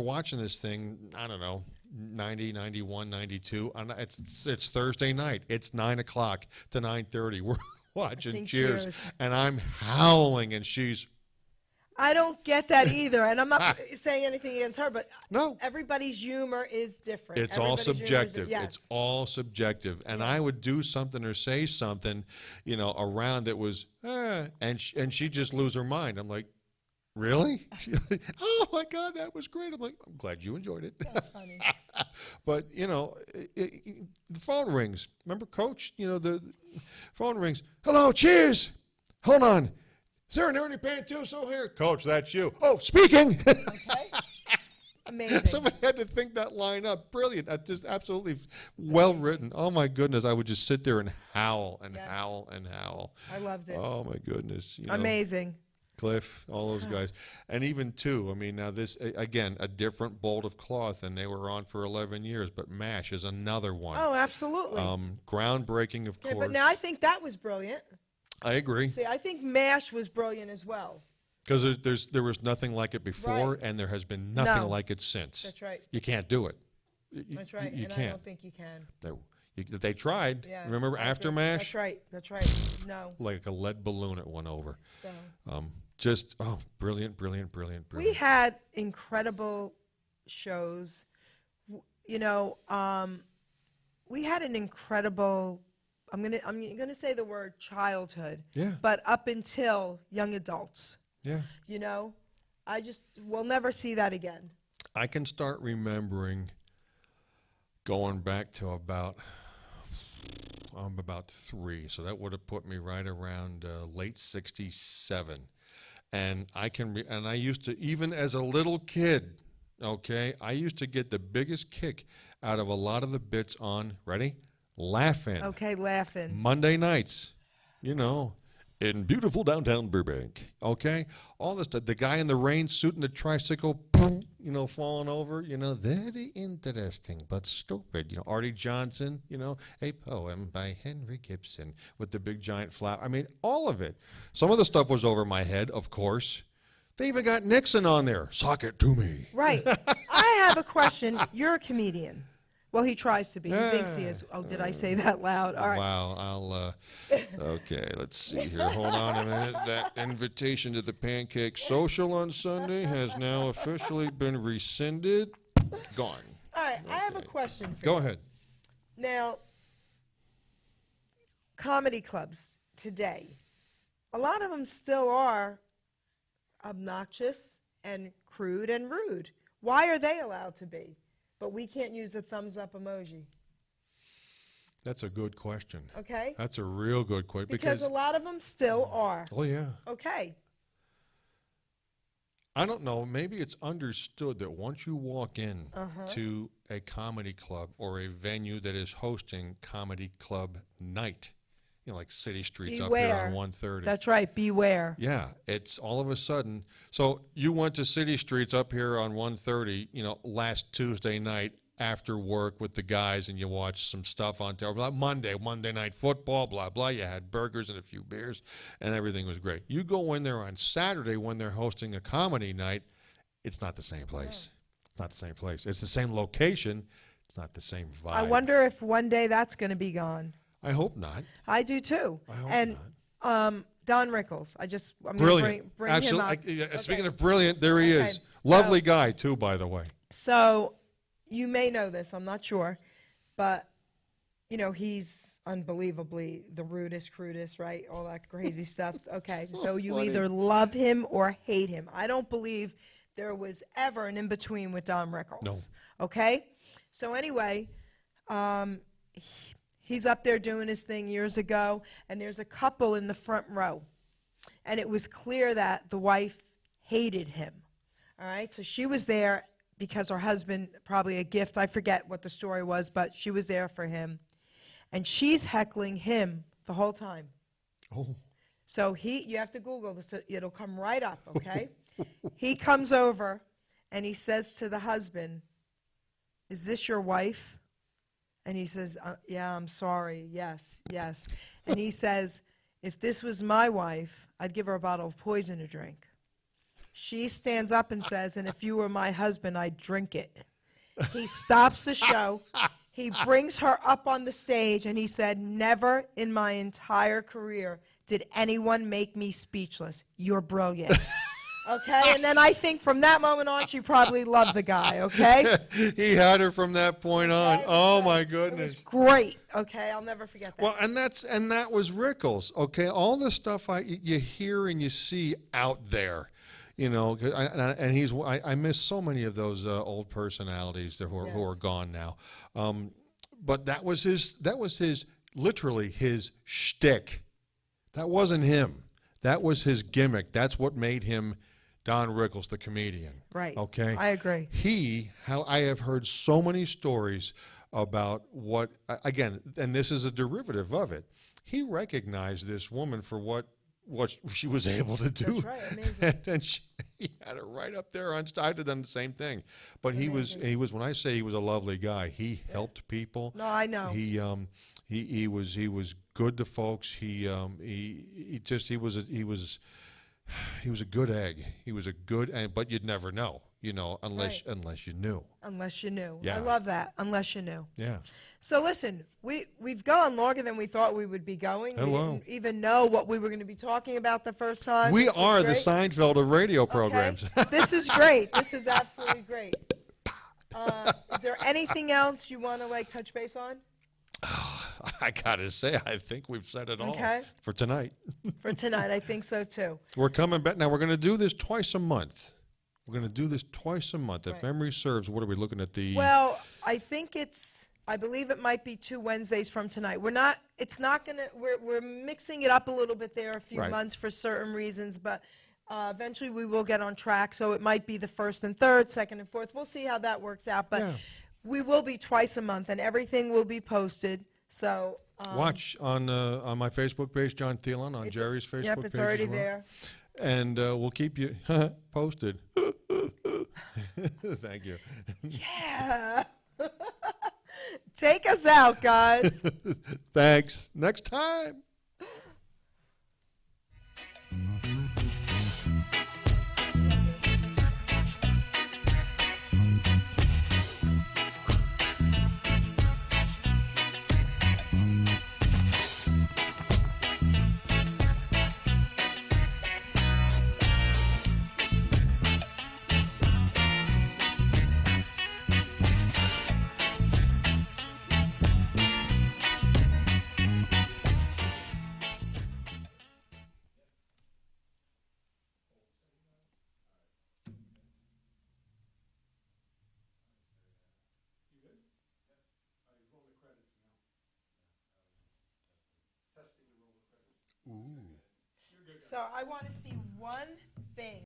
Speaker 2: watching this thing. I don't know. 90, 91, 92. It's Thursday night. It's 9 o'clock to 9:30. We're watching
Speaker 1: think
Speaker 2: Cheers,
Speaker 1: Cheers.
Speaker 2: and I'm howling, and she's
Speaker 1: I don't get that either, and I'm not saying anything against her, but
Speaker 2: no.
Speaker 1: everybody's humor is different.
Speaker 2: It's all
Speaker 1: Everybody's humor is
Speaker 2: subjective.
Speaker 1: yes.
Speaker 2: It's all subjective. And I would do something or say something, around that was, and she'd just lose her mind. I'm like, Really? Oh my God, that was great. I'm like, I'm glad you enjoyed it.
Speaker 1: That's funny.
Speaker 2: But you know, the phone rings. Remember, Coach? You know, the phone rings. Hello, cheers. Hold on. Is there an Ernie Pantuso here? Coach, that's you. Oh, speaking.
Speaker 1: Okay. Amazing.
Speaker 2: Somebody had to think that line up. Brilliant. That's just absolutely well written. Oh my goodness, I would just sit there and howl and
Speaker 1: Yes.
Speaker 2: howl and howl.
Speaker 1: I loved it.
Speaker 2: Oh my goodness. You know,
Speaker 1: Amazing.
Speaker 2: Cliff, all those guys. And even too, I mean, now this, again, a different bolt of cloth, and they were on for 11 years, but MASH is another one.
Speaker 1: Oh, absolutely.
Speaker 2: Groundbreaking, of
Speaker 1: Okay,
Speaker 2: course.
Speaker 1: but now I think that was brilliant.
Speaker 2: I agree.
Speaker 1: See, I think MASH was brilliant as well.
Speaker 2: Because there was nothing like it before,
Speaker 1: Right.
Speaker 2: and there has been nothing
Speaker 1: No.
Speaker 2: like it since.
Speaker 1: That's right.
Speaker 2: You can't do it.
Speaker 1: That's right.
Speaker 2: You
Speaker 1: And I
Speaker 2: can't.
Speaker 1: don't think you can.
Speaker 2: They tried.
Speaker 1: Yeah.
Speaker 2: Remember
Speaker 1: I
Speaker 2: after
Speaker 1: think-
Speaker 2: MASH?
Speaker 1: That's right. That's right. No.
Speaker 2: Like a lead balloon it went over.
Speaker 1: So
Speaker 2: Just, brilliant, brilliant, brilliant,
Speaker 1: we
Speaker 2: brilliant.
Speaker 1: had incredible shows. You know, we had an incredible. I'm gonna say the word childhood.
Speaker 2: Yeah.
Speaker 1: But up until young adults,
Speaker 2: Yeah.
Speaker 1: you know, we'll never see that again.
Speaker 2: I can start remembering going back to about 3, so that would have put me right around late '67, and I used to, even as a little kid, okay, I used to get the biggest kick out of a lot of the bits on, ready, Laughing.
Speaker 1: Okay, laughing.
Speaker 2: Monday nights, you know, in beautiful downtown Burbank. Okay, all this stuff. The guy in the rain suit and the tricycle, boom, you know, falling over. You know, very interesting but stupid. You know, Artie Johnson. You know, a poem by Henry Gibson with the big giant flower. I mean, all of it. Some of the stuff was over my head, of course. They even got Nixon on there. Sock it to me.
Speaker 1: Right. I have a question. You're a comedian. Well, he tries to be. He thinks he is. Oh, did I say that loud? All right.
Speaker 2: Wow, okay, let's see here. Hold on a minute. That invitation to the Pancake Social on Sunday has now officially been rescinded. Gone.
Speaker 1: All right. I have a question for
Speaker 2: Go
Speaker 1: you.
Speaker 2: ahead.
Speaker 1: Now, comedy clubs today, a lot of them still are obnoxious and crude and rude. Why are they allowed to be? But we can't use a thumbs up emoji.
Speaker 2: That's a good question.
Speaker 1: Okay?
Speaker 2: That's a real good question.
Speaker 1: Because a lot of them still are.
Speaker 2: Oh, yeah.
Speaker 1: Okay.
Speaker 2: I don't know. Maybe it's understood that once you walk in to a comedy club or a venue that is hosting comedy club night, you know, like City Street's up here
Speaker 1: Beware.
Speaker 2: on 130.
Speaker 1: That's right. Beware.
Speaker 2: Yeah, it's all of a sudden. So you went to City Streets up here on 130, you know, last Tuesday night after work with the guys, and you watched some stuff on television. Monday Night Football, blah, blah. You had burgers and a few beers, and everything was great. You go in there on Saturday when they're hosting a comedy night, it's not the same place. It's not the same place. It's the same location. It's not the same vibe.
Speaker 1: I wonder if one day that's going to be gone.
Speaker 2: I hope not.
Speaker 1: I do too.
Speaker 2: I hope
Speaker 1: and Don Rickles. I'm going to
Speaker 2: Brilliant.
Speaker 1: bring him up.
Speaker 2: Absolutely. Speaking of brilliant, there he
Speaker 1: Okay.
Speaker 2: is. Lovely guy, too, by the way.
Speaker 1: So you may know this, I'm not sure, but you know, he's unbelievably the rudest, crudest, right? All that crazy stuff. Okay, so you
Speaker 2: funny.
Speaker 1: either love him or hate him. I don't believe there was ever an in-between with Don Rickles.
Speaker 2: No.
Speaker 1: Okay? So anyway, he's up there doing his thing years ago, and there's a couple in the front row. And it was clear that the wife hated him. All right? So she was there because her husband, probably a gift, I forget what the story was, but she was there for him. And she's heckling him the whole time.
Speaker 2: Oh.
Speaker 1: So you have to Google this, it'll come right up, okay? He comes over and he says to the husband, "Is this your wife?" And he says, "Yeah, I'm sorry, yes, yes." And he says, "If this was my wife, I'd give her a bottle of poison to drink." She stands up and says, "And if you were my husband, I'd drink it." He stops the show. He brings her up on the stage, and he said, "Never in my entire career did anyone make me speechless. You're brilliant." Okay? And then I think from that moment on, she probably loved the guy, okay?
Speaker 2: He had her from that point on.
Speaker 1: Okay?
Speaker 2: Oh, my
Speaker 1: It
Speaker 2: goodness.
Speaker 1: was great, okay? I'll never forget that.
Speaker 2: Well, and that was Rickles. Okay, all the stuff you hear and you see out there, You know, and I miss so many of those old personalities who are gone now. But that was his literally his shtick. That wasn't him. That was his gimmick. That's what made him Don Rickles, the comedian.
Speaker 1: Right.
Speaker 2: Okay.
Speaker 1: I agree.
Speaker 2: How I have heard so many stories about what, again, and this is a derivative of it. He recognized this woman for what she was able to do.
Speaker 1: That's right. Amazing.
Speaker 2: And he had it right up there on stage. I'd have done the same thing. But he was when I say he was a lovely guy, he helped people.
Speaker 1: No, I know.
Speaker 2: He was good to folks. He was a good egg. He was a good, but you'd never know, you know, unless you knew.
Speaker 1: Unless you knew.
Speaker 2: Yeah.
Speaker 1: I love that. Unless you knew.
Speaker 2: Yeah.
Speaker 1: So listen, we've gone longer than we thought we would be going.
Speaker 2: Hello.
Speaker 1: We didn't even know what we were going to be talking about the first time.
Speaker 2: We
Speaker 1: This was
Speaker 2: are the
Speaker 1: great.
Speaker 2: Seinfeld of radio programs.
Speaker 1: Okay. This is great. This is absolutely great. Is there anything else you want to touch base on?
Speaker 2: I gotta say, I think we've said it all
Speaker 1: Okay.
Speaker 2: for tonight.
Speaker 1: For tonight, I think so too.
Speaker 2: We're coming back now. We're going to do this twice a month. We're going to do this twice a month. If
Speaker 1: Right.
Speaker 2: memory serves, what are we looking at?
Speaker 1: Well, I believe it might be 2 Wednesdays from tonight. We're mixing it up a little bit there a few
Speaker 2: Right.
Speaker 1: months for certain reasons, but eventually we will get on track. So it might be the 1st and 3rd, 2nd and 4th. We'll see how that works out. But
Speaker 2: Yeah.
Speaker 1: we will be twice a month, and everything will be posted. So
Speaker 2: Watch on my Facebook page, John Theillon, on
Speaker 1: it's-
Speaker 2: Jerry's Facebook
Speaker 1: yep,
Speaker 2: page.
Speaker 1: it's already
Speaker 2: as well.
Speaker 1: there.
Speaker 2: And we'll keep you posted. Thank you.
Speaker 1: Yeah. Take us out, guys.
Speaker 2: Thanks. Next time.
Speaker 1: So I want to see one thing.